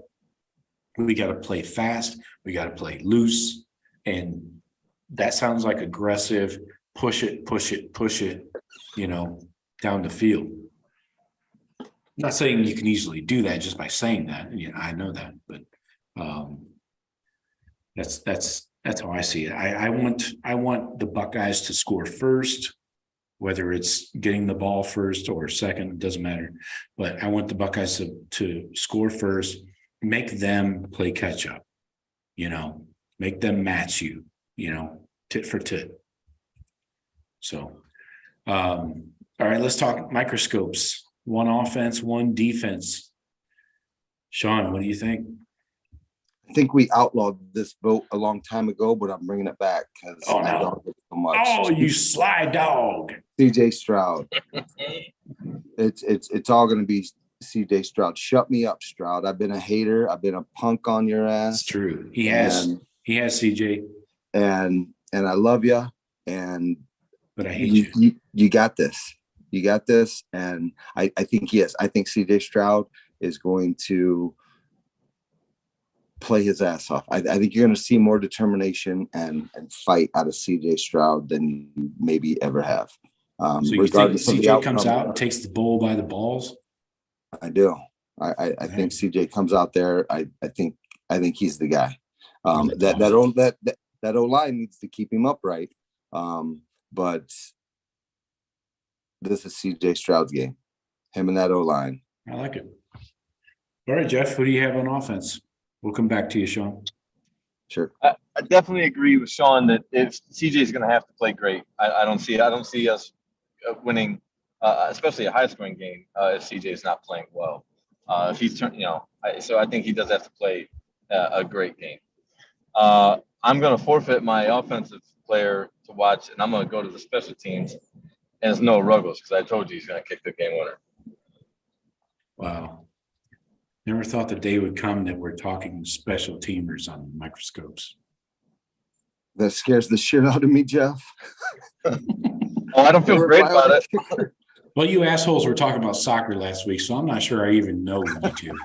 we got to play fast, we got to play loose, and that sounds like aggressive, push it, down the field. I'm not saying you can easily do that just by saying that. I know that, but that's how I see it. I want the Buckeyes to score first. Whether it's getting the ball first or second, it doesn't matter. But I want the Buckeyes to score first, make them play catch up, make them match you, tit for tit. So, all right, let's talk microscopes. One offense, one defense. Sean, what do you think? I think we outlawed this vote a long time ago, but I'm bringing it back because I love it so much. Oh, you sly dog. CJ Stroud. It's all going to be CJ Stroud. Shut me up, Stroud. I've been a hater. I've been a punk on your ass. It's true. He has CJ. And I love you. But I hate you. You got this. You got this. And I think he is. I think CJ Stroud is going to play his ass off. I think you're going to see more determination and fight out of CJ Stroud than you maybe ever have. So you think CJ comes out and takes the bull by the balls? I do. I think CJ comes out there. I think he's the guy. That O-line needs to keep him upright. But this is CJ Stroud's game. Him and that O-line. I like it. All right, Jeff, who do you have on offense? We'll come back to you, Sean. Sure. I definitely agree with Sean that if CJ is going to have to play great, I don't see us winning, especially a high-scoring game, if CJ is not playing well. If he's so I think he does have to play a great game. I'm going to forfeit my offensive player to watch, and I'm going to go to the special teams, and it's Noah Ruggles because I told you he's going to kick the game winner. Wow. Never thought the day would come that we're talking special teamers on microscopes. That scares the shit out of me, Jeff. Oh, I don't feel great about it. Well, you assholes were talking about soccer last week, so I'm not sure I even know you two.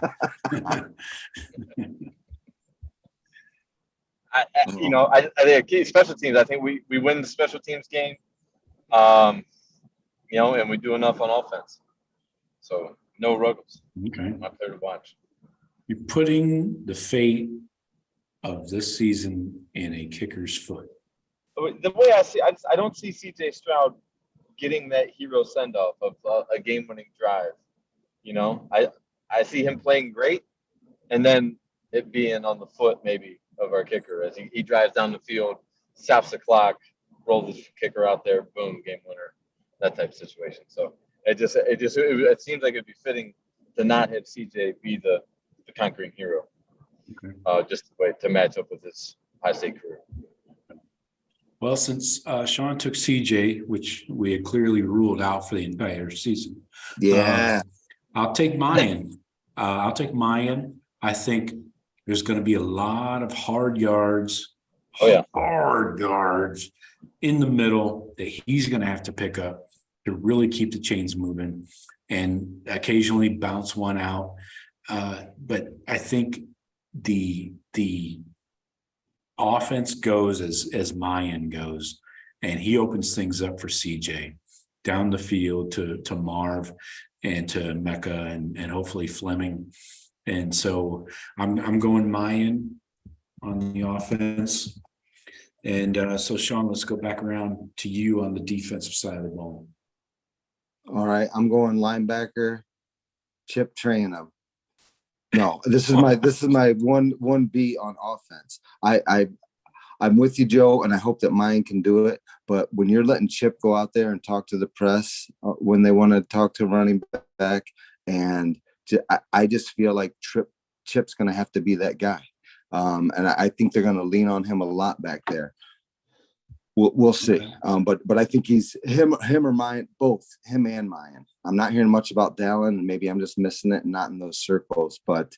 I think special teams. I think we win the special teams game, and we do enough on offense. So no Ruggles. Okay, my player to watch. You're putting the fate of this season in a kicker's foot. The way I see, I don't see CJ Stroud getting that hero send off of a game-winning drive. I see him playing great, and then it being on the foot maybe of our kicker as he drives down the field, stops the clock, rolls the kicker out there, boom, game winner, that type of situation. So it seems like it'd be fitting to not have CJ be the conquering hero, just to match up with his high state career. Well, since Sean took CJ, which we had clearly ruled out for the entire season, I'll take Mayan. I think there's going to be a lot of hard yards in the middle that he's going to have to pick up to really keep the chains moving and occasionally bounce one out. But I think the offense goes as Mayan goes, and he opens things up for CJ down the field to Marv and to Mecca and hopefully Fleming. And so I'm going Mayan on the offense. And so Sean, let's go back around to you on the defensive side of the ball. All right, I'm going linebacker, Chip Trayanum. No, this is my 1B on offense. I'm with you, Joe, and I hope that mine can do it. But when you're letting Chip go out there and talk to the press when they want to talk to running back, and I just feel like Chip's going to have to be that guy, and I think they're going to lean on him a lot back there. We'll see. But I think he's him or Mayan, both him and Mayan. I'm not hearing much about Dallin, and maybe I'm just missing it and not in those circles. But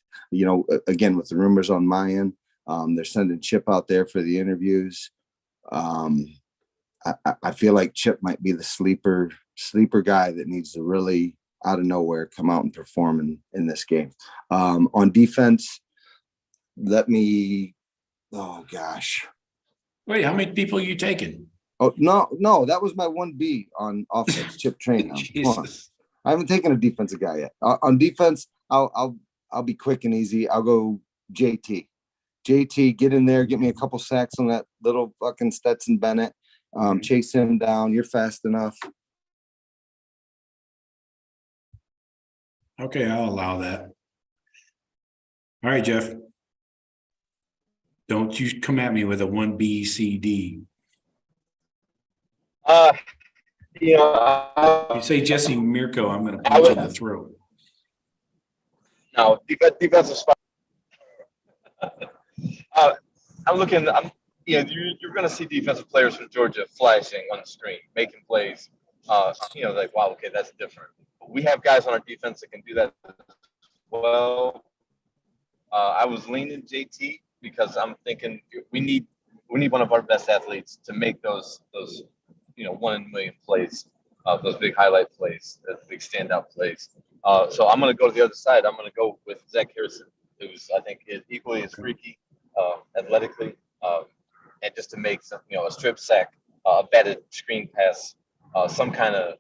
again, with the rumors on Mayan, they're sending Chip out there for the interviews. I feel like Chip might be the sleeper guy that needs to really out of nowhere come out and perform in this game. On defense, oh gosh. Wait, how many people are you taking? Oh, no, that was my 1B on offense, Chip Trayanum. Jesus. I haven't taken a defensive guy yet. On defense, I'll be quick and easy. I'll go JT. JT, get in there, get me a couple sacks on that little fucking Stetson Bennett. Chase him down. You're fast enough. Okay, I'll allow that. All right, Jeff. Don't you come at me with a 1B, C, D. You know, You say Jesse Mirko, I'm going to punch you in the throat. No, defensive spot. I'm looking. You're going to see defensive players from Georgia flashing on the screen, making plays. Like, wow, okay, that's different. We have guys on our defense that can do that as well. I was leaning JT because I'm thinking we need one of our best athletes to make those 1 in a million plays, those big highlight plays, those big standout plays. So I'm going to go to the other side. I'm going to go with Zach Harrison, who's I think is equally as freaky athletically, and just to make some a strip sack, a batted screen pass, some kind of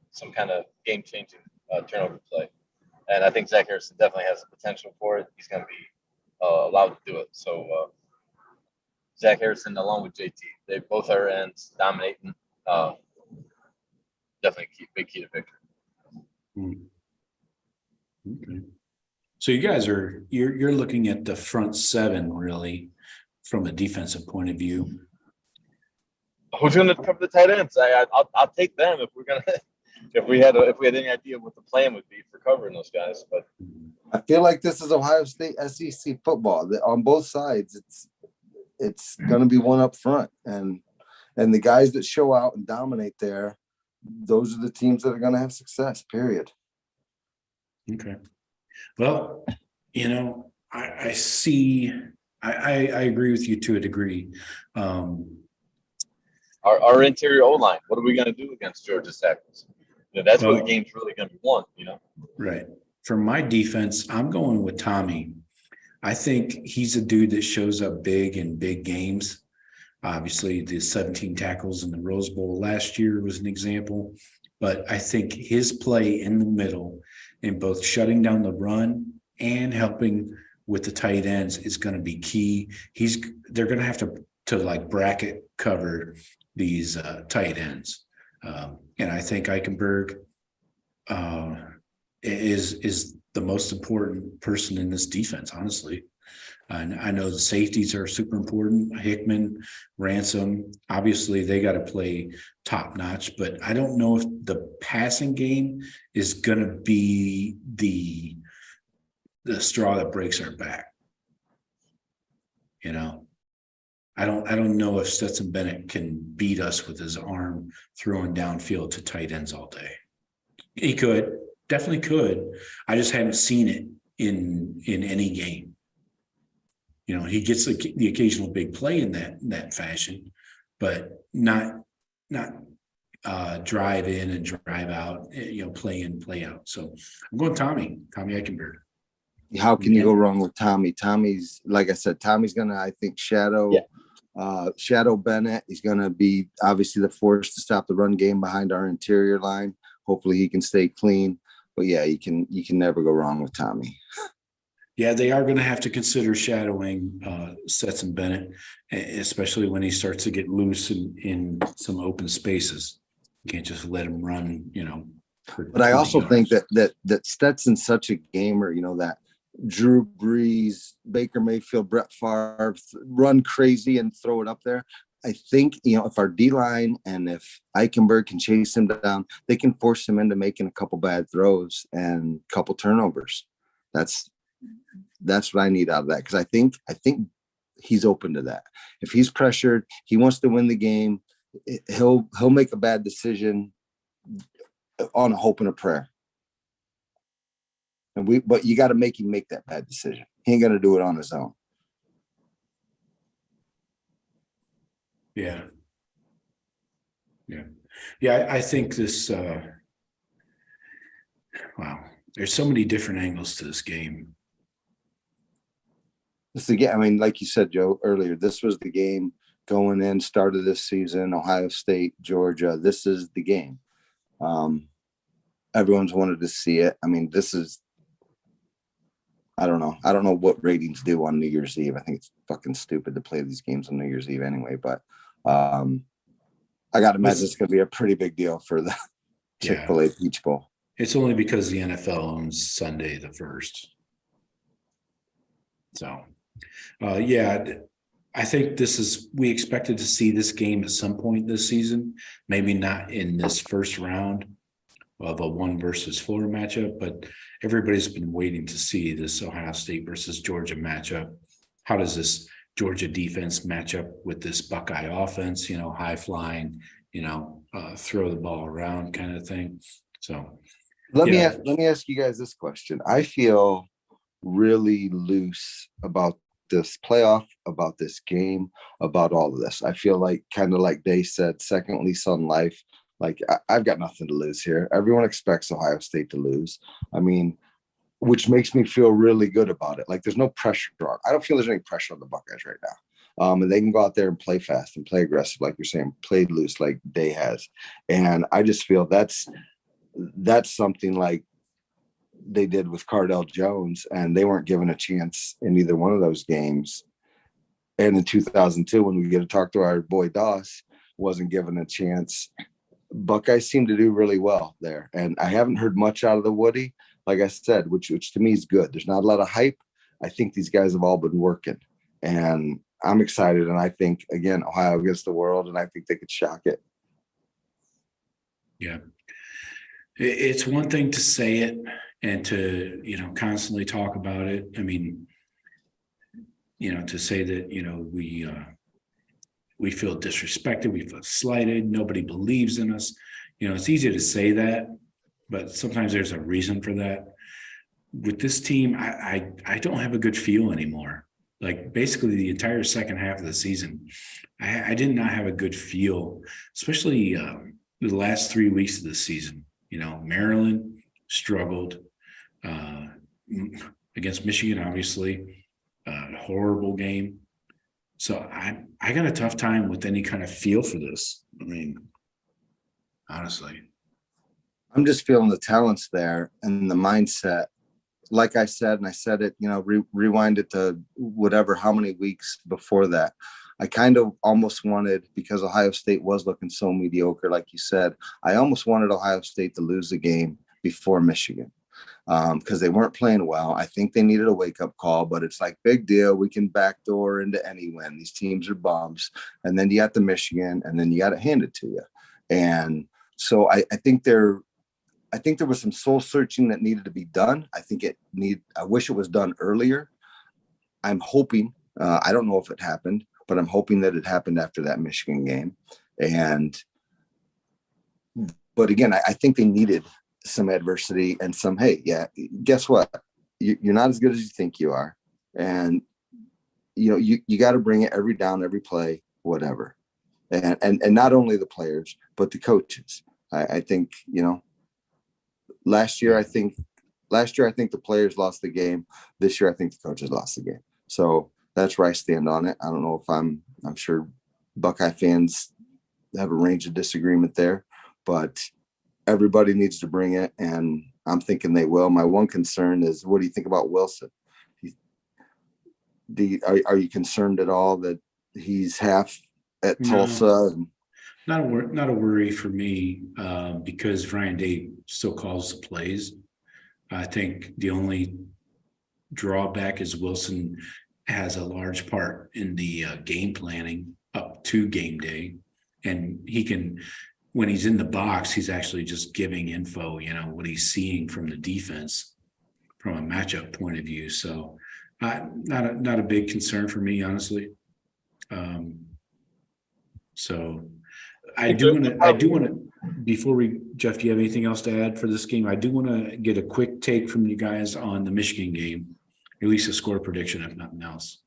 game changing turnover play. And I think Zach Harrison definitely has the potential for it. He's going to be allowed to do it. So Zach Harrison along with JT, they both are ends dominating. Definitely big key to victory. Okay. So you guys you're looking at the front seven really from a defensive point of view. Who's going to cover the tight ends? I'll take them if we had any idea what the plan would be for covering those guys. But I feel like this is Ohio State SEC football. On both sides, it's going to be one up front, and the guys that show out and dominate there, those are the teams that are going to have success. Period. Okay. Well, I see. I agree with you to a degree. Our interior O-line, what are we going to do against Georgia's tackles? That's where the game's really going to be won. Right. For my defense, I'm going with Tommy. I think he's a dude that shows up big in big games. Obviously, the 17 tackles in the Rose Bowl last year was an example. But I think his play in the middle in both shutting down the run and helping with the tight ends is going to be key. They're going to have to like bracket cover these tight ends. And I think Eichenberg is the most important person in this defense, honestly. And I know the safeties are super important. Hickman, Ransom, obviously they got to play top notch, but I don't know if the passing game is going to be the straw that breaks our back. I don't know if Stetson Bennett can beat us with his arm throwing downfield to tight ends all day. He could, definitely could. I just haven't seen it in any game. He gets the occasional big play in that fashion, but not drive in and drive out, play in, play out. So I'm going Tommy Eichenberg. How can you go wrong with Tommy? Tommy's, like I said, Tommy's going to, I think, shadow Bennett. He's going to be obviously the force to stop the run game behind our interior line. Hopefully he can stay clean. But yeah, you can never go wrong with Tommy. Yeah, they are going to have to consider shadowing Stetson Bennett, especially when he starts to get loose in some open spaces. You can't just let him run, But I also think that Stetson's such a gamer, that Drew Brees, Baker Mayfield, Brett Favre run crazy and throw it up there. I think, if our D-line and if Eichenberg can chase him down, they can force him into making a couple bad throws and a couple turnovers. That's what I need out of that, because I think he's open to that. If he's pressured, he wants to win the game, he'll make a bad decision on a hope and a prayer. But you got to make him make that bad decision. He ain't gonna do it on his own. Yeah. I think this. Wow, there's so many different angles to this game. This again, I mean, like you said, Joe, earlier, this was the game going in, start of this season, Ohio State, Georgia. This is the game. Everyone's wanted to see it. I mean, this is, I don't know what ratings do on New Year's Eve. I think it's fucking stupid to play these games on New Year's Eve anyway, but I got to imagine it's going to be a pretty big deal for the Chick-fil-A Peach Bowl. It's only because the NFL owns Sunday the 1st. So, I think we expected to see this game at some point this season, maybe not in this first round of a 1 versus 4 matchup, but everybody's been waiting to see this Ohio State versus Georgia matchup. How does this Georgia defense match up with this Buckeye offense, high flying, throw the ball around kind of thing. So let me ask you guys this question. I feel really loose about this playoff, about this game, about all of this. I feel like, kind of like they said, second lease on life. Like, I've got nothing to lose here. Everyone expects Ohio State to lose. I mean, which makes me feel really good about it. Like, there's no pressure on. I don't feel there's any pressure on the Buckeyes right now. And they can go out there and play fast and play aggressive, like you're saying, play loose like Day has. And I just feel that's something like they did with Cardell Jones, and they weren't given a chance in either one of those games. And in 2002, when we get to talk to our boy Doss, wasn't given a chance. Buckeyes seem to do really well there. And I haven't heard much out of the Woody, like I said, which to me is good. There's not a lot of hype. I think these guys have all been working, and I'm excited. And I think, again, Ohio against the world, and I think they could shock it. Yeah. It's one thing to say it and to, constantly talk about it. I mean, to say that, we feel disrespected, we feel slighted, nobody believes in us. It's easy to say that, but sometimes there's a reason for that. With this team, I don't have a good feel anymore. Like, basically the entire second half of the season, I did not have a good feel, especially the last 3 weeks of the season. Maryland struggled against Michigan, obviously, horrible game. So I got a tough time with any kind of feel for this. I mean, honestly, I'm just feeling the talents there and the mindset. Like I said, and I said it, rewind it to whatever, how many weeks before that. I kind of almost wanted, because Ohio State was looking so mediocre, like you said, I almost wanted Ohio State to lose the game before Michigan, because they weren't playing well. I think they needed a wake-up call, but it's like, big deal. We can backdoor into any win. These teams are bums. And then you got the Michigan, and then you got it handed to you. And so I think there was some soul searching that needed to be done. I wish it was done earlier. I'm hoping, I don't know if it happened, but I'm hoping that it happened after that Michigan game. But again, I think they needed some adversity and some, hey, yeah, guess what? You're not as good as you think you are. And, you got to bring it every down, every play, whatever. And not only the players, but the coaches. I think, last year, I think the players lost the game. This year, I think the coaches lost the game. So that's where I stand on it. I don't know if I'm sure Buckeye fans have a range of disagreement there, but everybody needs to bring it, and I'm thinking they will. My one concern is, what do you think about Wilson? Are you concerned at all that he's half at Tulsa? Not a worry for me, because Ryan Day still calls the plays. I think the only drawback is Wilson has a large part in the game planning up to game day, and he can, when he's in the box, he's actually just giving info, what he's seeing from the defense from a matchup point of view. So not a big concern for me, honestly. So I do want to, before Jeff, do you have anything else to add for this game? I do want to get a quick take from you guys on the Michigan game, at least a score prediction, if nothing else.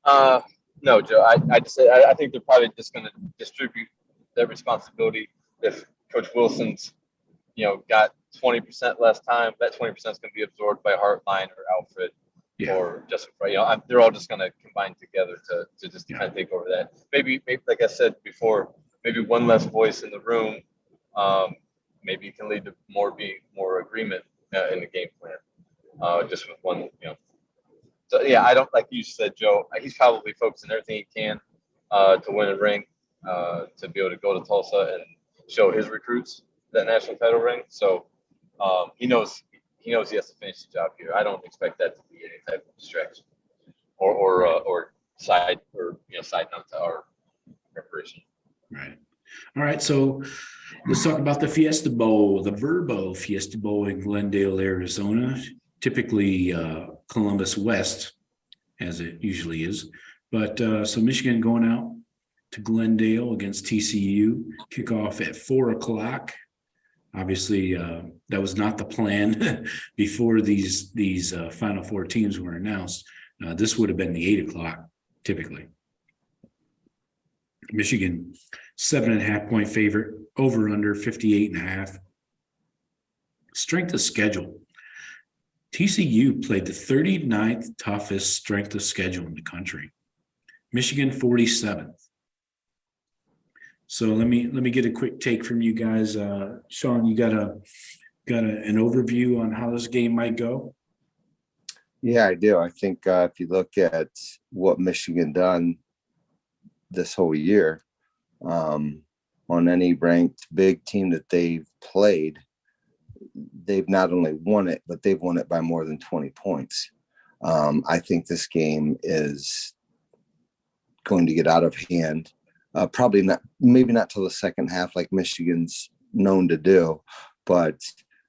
No, Joe, I think they're probably just going to distribute that responsibility. If Coach Wilson's, got 20% less time, that 20% is going to be absorbed by Hartline or Alfred or Justin Frey. They're all just going to combine together to just kind of take over that. Maybe, like I said before, maybe one less voice in the room. Maybe it can lead to more agreement in the game plan. Just with one, So yeah, I don't, like you said, Joe. He's probably focusing everything he can to win a ring, to be able to go to Tulsa and show his recruits that national title ring. So he knows he has to finish the job here. I don't expect that to be any type of distraction. or side note to our preparation. Right. All right. So let's talk about the Fiesta Bowl, the Verbo Fiesta Bowl in Glendale, Arizona. Typically Columbus West, as it usually is. But so Michigan going out to Glendale against TCU, kickoff at 4:00. Obviously, that was not the plan before these Final Four teams were announced. This would have been the 8:00 typically. Michigan, 7.5 point favorite, over under 58.5. Strength of schedule. TCU played the 39th toughest strength of schedule in the country. Michigan 47th. So let me get a quick take from you guys. Sean, you got an overview on how this game might go? Yeah, I do. I think if you look at what Michigan done this whole year, on any ranked big team that they've played, they've not only won it, but they've won it by more than 20 points. I think this game is going to get out of hand. Probably not, maybe not till the second half like Michigan's known to do, but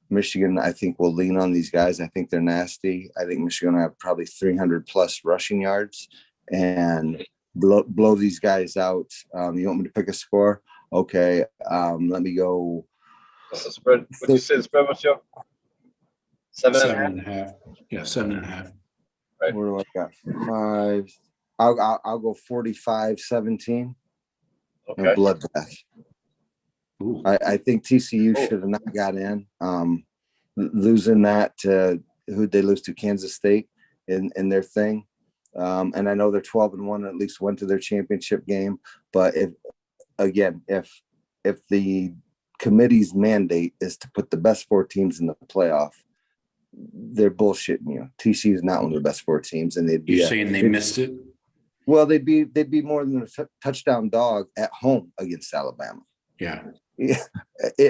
Michigan, I think, will lean on these guys. I think they're nasty. I think Michigan will have probably 300 plus rushing yards and blow these guys out. You want me to pick a score? Okay. Let me go. What's the spread? Would you say the spread was, Joe? 7.5. Yeah, 7.5. Right. Where do I got? 5. I'll go 45-17. Okay. No bloodbath. I think TCU should have not got in. Losing that to who'd they lose to? Kansas State in their thing. And I know they're 12-1, at least went to their championship game. But if the committee's mandate is to put the best 4 teams in the playoff, they're bullshitting you. TCU is not one of the best 4 teams, and they'd be. You're saying they missed it? Well, they'd be more than a touchdown dog at home against Alabama. Yeah. Yeah.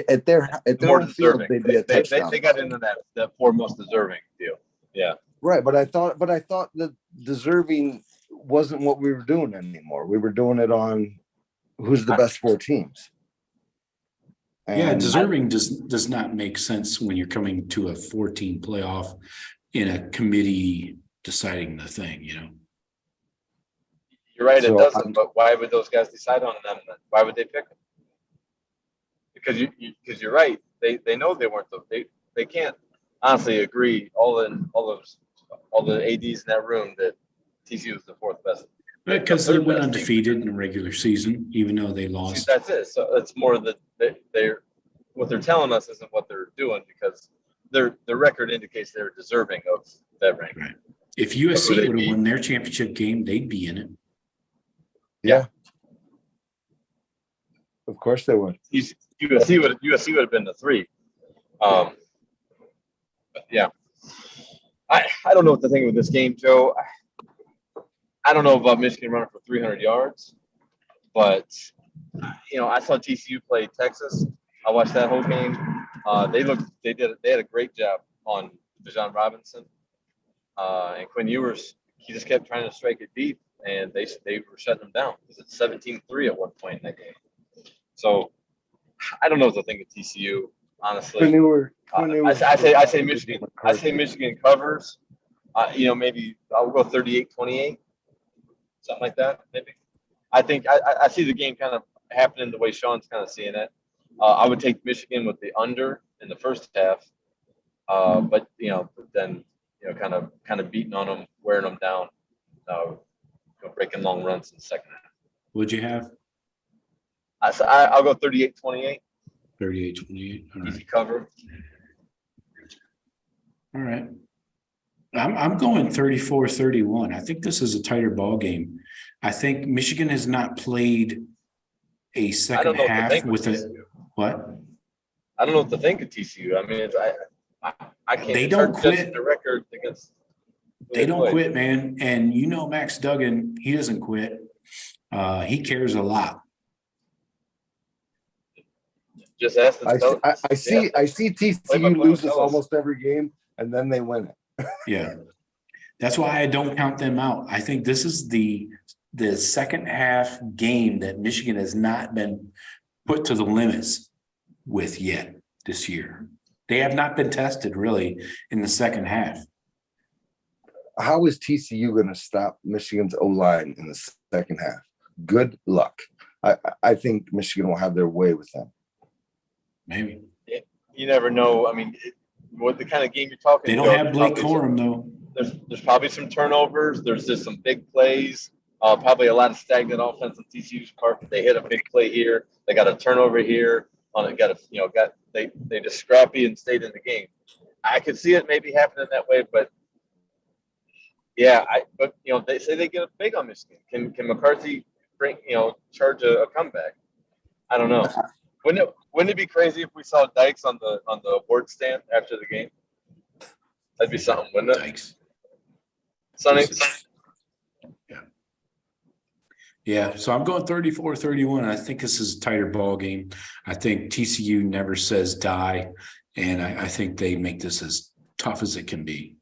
At their more field, deserving. they'd be a touchdown. They got into that 4 most deserving deal. Yeah. Right, but I thought that deserving wasn't what we were doing anymore. We were doing it on who's the best 4 teams. And deserving does not make sense when you're coming to a 14 playoff in a committee deciding the thing, You're right, it doesn't. But why would those guys decide on them then? Why would they pick them? Because you're right. They know they weren't. They can't honestly agree. All the ADs in that room that TCU was the 4th best. Because they went undefeated in the regular season, even though they lost. That's it. So it's more that what they're telling us isn't what they're doing, because their record indicates they're deserving of that rank. Right. If USC would have won their championship game, they'd be in it. Yeah. Of course they would. USC would have been the 3. But yeah. I don't know what to think of this game, Joe. I don't know about Michigan running for 300 yards, but I saw TCU play Texas. I watched that whole game. They had a great job on Bijan Robinson and Quinn Ewers. He just kept trying to strike it deep, and they were shutting them down. It was 17-3 at one point in that game. So I don't know what to think of TCU, honestly. I say Michigan. I say Michigan covers. Maybe I'll go 38-28, something like that. Maybe. I think I see the game kind of happening the way Sean's kind of seeing it. I would take Michigan with the under in the first half, but then kind of beating on them, wearing them down, breaking long runs in the second half. What'd you have? I'll go 38-28. 38-28. All right. Easy cover. All right. I'm going 34-31. I think this is a tighter ball game. I think Michigan has not played a second half with a what? I don't know what to think of TCU. I mean, I can't. They don't quit. The record against. They don't quit, man. And Max Duggan, he doesn't quit. He cares a lot. Just ask the I see TCU loses almost every game, and then they win it. Yeah. That's why I don't count them out. I think this is the second half game that Michigan has not been put to the limits with yet this year. They have not been tested really in the second half. How is TCU going to stop Michigan's O-line in the second half? Good luck. I think Michigan will have their way with them. Maybe. You never know. I mean, what the kind of game you're talking about. They don't have Blake Corum, though. There's probably some turnovers. There's just some big plays. Probably a lot of stagnant offense on TCU's part. They hit a big play here. They got a turnover here. They just scrappy and stayed in the game. I could see it maybe happening that way, but yeah, they say they get a big on Michigan. Can McCarthy charge a comeback? I don't know. Wouldn't it be crazy if we saw Dykes on the award stand after the game? That'd be something, wouldn't it? Dykes. Sonny? Yeah, so I'm going 34-31. I think this is a tighter ball game. I think TCU never says die, and I think they make this as tough as it can be.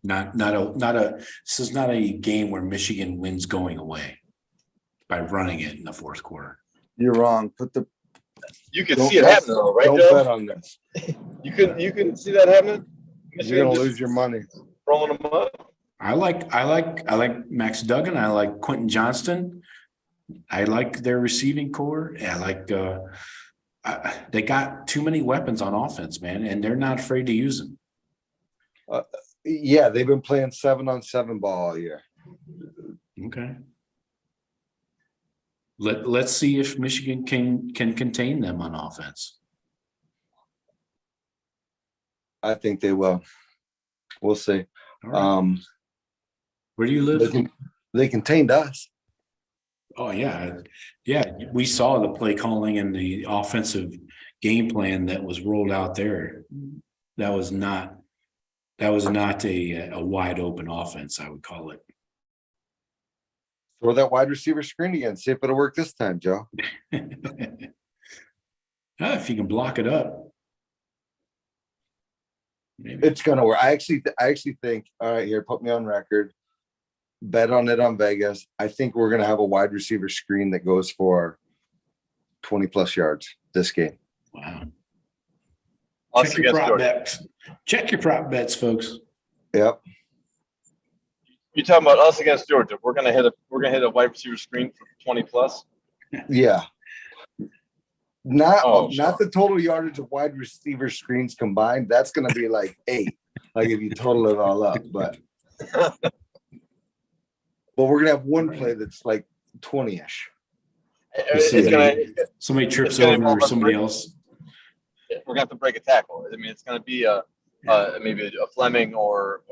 This is not a game where Michigan wins going away by running it in the fourth quarter. You're wrong. You can see it happening, though, right? Don't Joe? bet on this. You can see that happening. You're gonna lose your money. Rolling them up. I like Max Duggan. I like Quentin Johnston. I like their receiving core. I like they got too many weapons on offense, man, and they're not afraid to use them. Yeah, they've been playing 7-on-7 ball all year. Okay. Let's see if Michigan can contain them on offense. I think they will. We'll see. Right. Where do you live? They contained us. Oh yeah. We saw the play calling and the offensive game plan that was rolled out there. That was not a wide open offense, I would call it. Throw that wide receiver screen again. See if it'll work this time, Joe. If you can block it up. Maybe. It's gonna work. I actually think, all right, here, put me on record. Bet on it on Vegas. I think we're gonna have a wide receiver screen that goes for 20 plus yards this game. Wow. Check your prop bets. Check your prop bets, folks. Yep. You're talking about us against Georgia. We're gonna hit a wide receiver screen for 20 plus. Yeah. Not the total yardage of wide receiver screens combined. That's gonna be like 8. Like if you total it all up, but we're gonna have one play that's like 20-ish. Somebody trips over somebody else. We're gonna have to break a tackle. I mean, it's gonna be maybe a Fleming or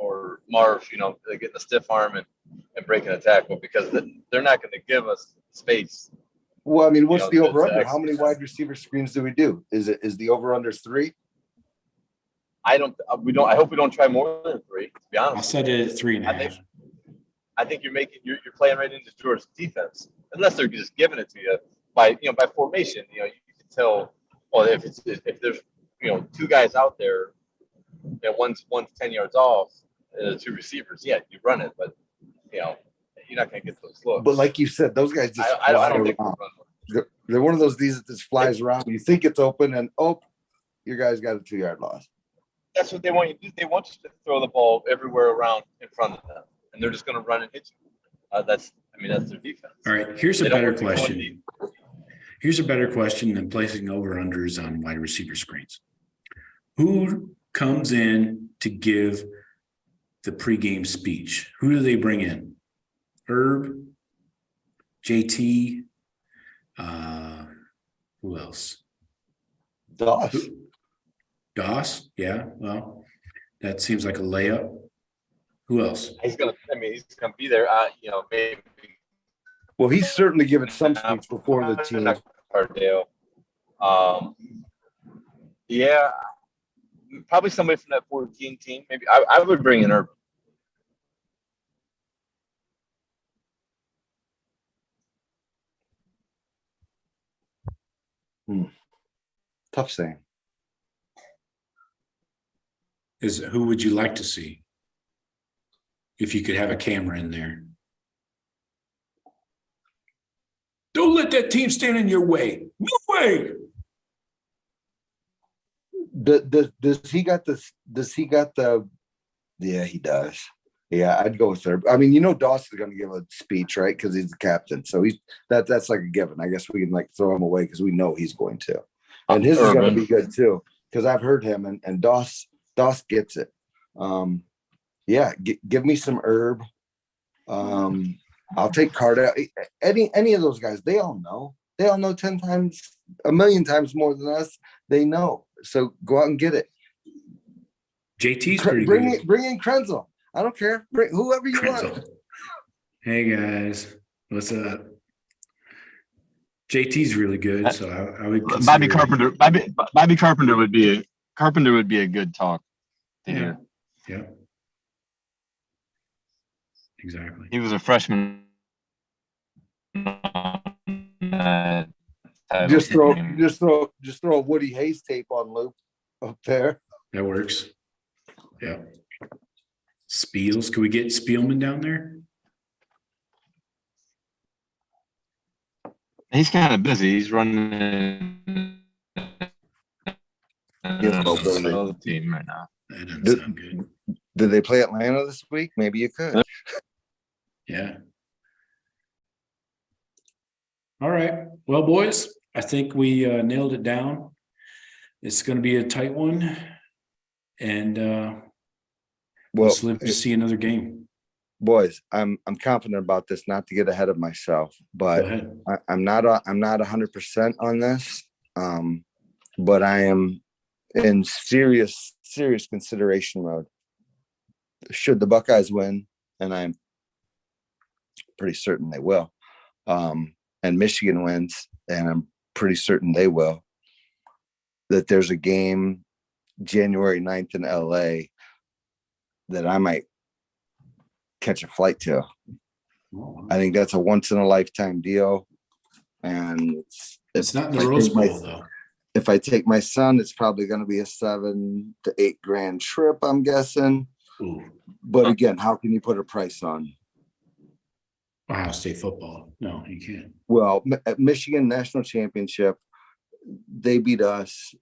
Marv, they get the stiff arm and breaking a tackle because they're not going to give us space. Well, I mean, what's the over under? How many wide receiver screens do we do? Is the over under 3? I hope we don't try more than 3. To be honest, I said it at 3.5. I think you're playing right into Georgia's defense unless they're just giving it to you by formation. You can tell. Well, if there's 2 guys out there, one's 10 yards off, and the 2 receivers, yeah, you run it, but you're not going to get those looks. But like you said, those guys just I don't think they're one of those that just flies around. You think it's open, and your guy's got a 2-yard loss. That's what they want you to do. They want you to throw the ball everywhere around in front of them, and they're just going to run and hit you. That's their defense. All right, here's a better question. Here's a better question than placing over-unders on wide receiver screens. Who comes in to give the pregame speech? Who do they bring in? Herb? JT? Who else? Doss? Yeah, well, that seems like a layup. Who else? He's gonna be there. Maybe. Well, he's certainly given some speech before the team. Cardale. Yeah, probably somebody from that 14 team. Maybe I would bring in Urban. Tough saying. is who would you like to see if you could have a camera in there? Don't let that team stand in your way. No way. Does he got this? Does he got the? Yeah, he does. Yeah, I'd go with her. I mean, Dawson's going to give a speech, right? Because he's the captain, so that's like a given. I guess we can like throw him away because we know he's going to, and his is going to be good too. Because I've heard him, and Doss gets it. Yeah, give me some Herb. I'll take Cardell. Any of those guys, they all know. They all know 10 times, a million times more than us. They know. So go out and get it. JT's pretty good. Bring in Krenzel. I don't care. Bring whoever you want. Hey guys, what's up? JT's really good, so I would consider Bobby Carpenter. Bobby Carpenter would be a good talk to hear. Yeah. Exactly. He was a freshman. Just throw a Woody Hayes tape on loop up there. That works. Yeah. Spiels. Can we get Spielman down there? He's kind of busy. He's running the team right now. That doesn't sound good. Did they play Atlanta this week? Maybe you could. Yeah. All right. Well, boys, I think we nailed it down. It's going to be a tight one. And let's live to see another game. Boys, I'm confident about this, not to get ahead of myself, but I'm not 100% on this. But I am in serious consideration mode. Should the Buckeyes win, and I'm pretty certain they will, and Michigan wins, and I'm pretty certain they will, that there's a game January 9th in LA that I might catch a flight to. I think that's a once in a lifetime deal. And it's not in the Rose Bowl though. If I take my son, it's probably going to be a $7,000 to $8,000 trip, I'm guessing. Ooh. But again, how can you put a price on Ohio State football? No, you can't. Well, at Michigan National Championship, they beat us.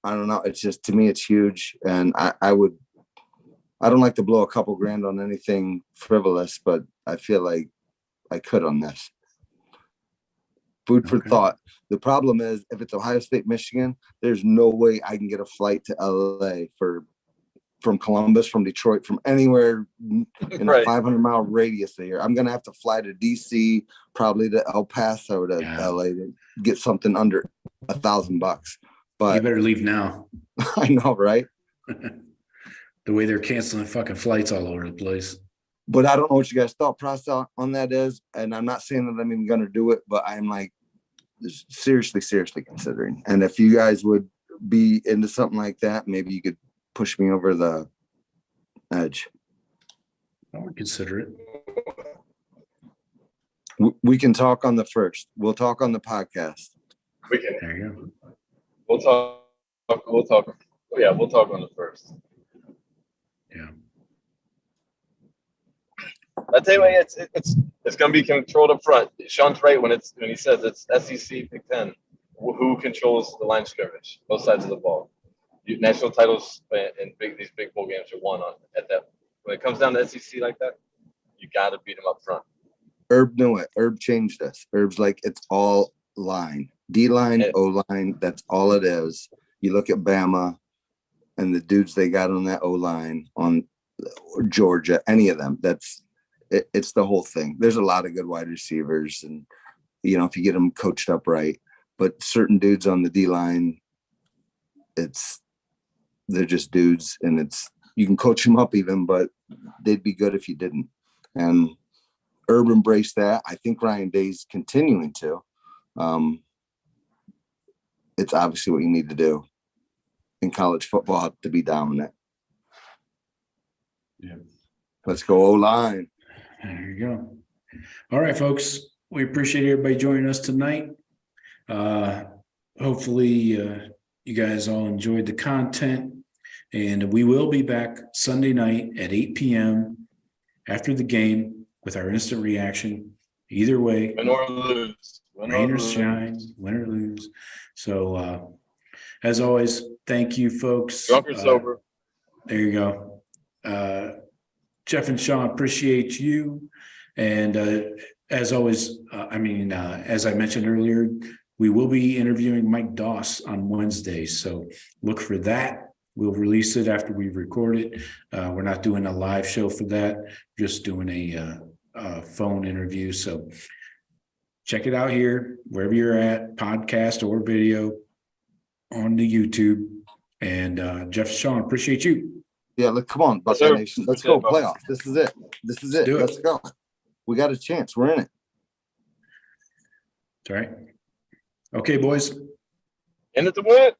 I don't know. It's just, to me, it's huge. And I don't like to blow a couple grand on anything frivolous, but I feel like I could on this. Food for thought. The problem is, if it's Ohio State, Michigan, there's no way I can get a flight to LA from Columbus, from Detroit, from anywhere in a 500-mile radius there. I'm going to have to fly to DC, probably to El Paso to LA to get something under $1,000. But you better leave now. I know, right? The way they're canceling fucking flights all over the place. But I don't know what you guys' thought process on that is. And I'm not saying that I'm even going to do it, but I'm like seriously considering. And if you guys would be into something like that, maybe you could push me over the edge. I would consider it. We can talk on the first. We'll talk on the podcast. We can. There you go. We'll talk. Yeah, we'll talk on the first. Yeah. I tell you what, it's going to be controlled up front. Sean's right when he says it's SEC Big Ten. Who controls the line of scrimmage, both sides of the ball? National titles and these big bowl games are won at that. When it comes down to SEC like that, you got to beat them up front. Herb knew it. Herb changed us. Herb's like, it's all line, D line, O line. That's all it is. You look at Bama and the dudes they got on that O line, on Georgia, any of them. It's the whole thing. There's a lot of good wide receivers, and if you get them coached up right, but certain dudes on the D line, they're just dudes, and you can coach them up even, but they'd be good if you didn't. And Herb embraced that. I think Ryan Day's continuing to. It's obviously what you need to do in college football to be dominant. Yeah. Let's go O-line. There you go. All right, folks. We appreciate everybody joining us tonight. Hopefully you guys all enjoyed the content. And we will be back Sunday night at 8 p.m. after the game with our instant reaction. Either way, win or lose, rain or shine, win or lose. So, as always, thank you, folks. Drunk or sober. There you go. Jeff and Sean, appreciate you. And as always, as I mentioned earlier, we will be interviewing Mike Doss on Wednesday. So look for that. We'll release it after we record it. We're not doing a live show for that, just doing a phone interview. So check it out here, wherever you're at, podcast or video on the YouTube. And Jeff, Sean, appreciate you. Yeah, look, come on, Buckeye Nation. Let's go playoff. This is it. Let's go. We got a chance. We're in it. That's right. Okay, boys. In it to win it.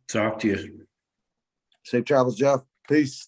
Talk to you. Safe travels, Jeff. Peace.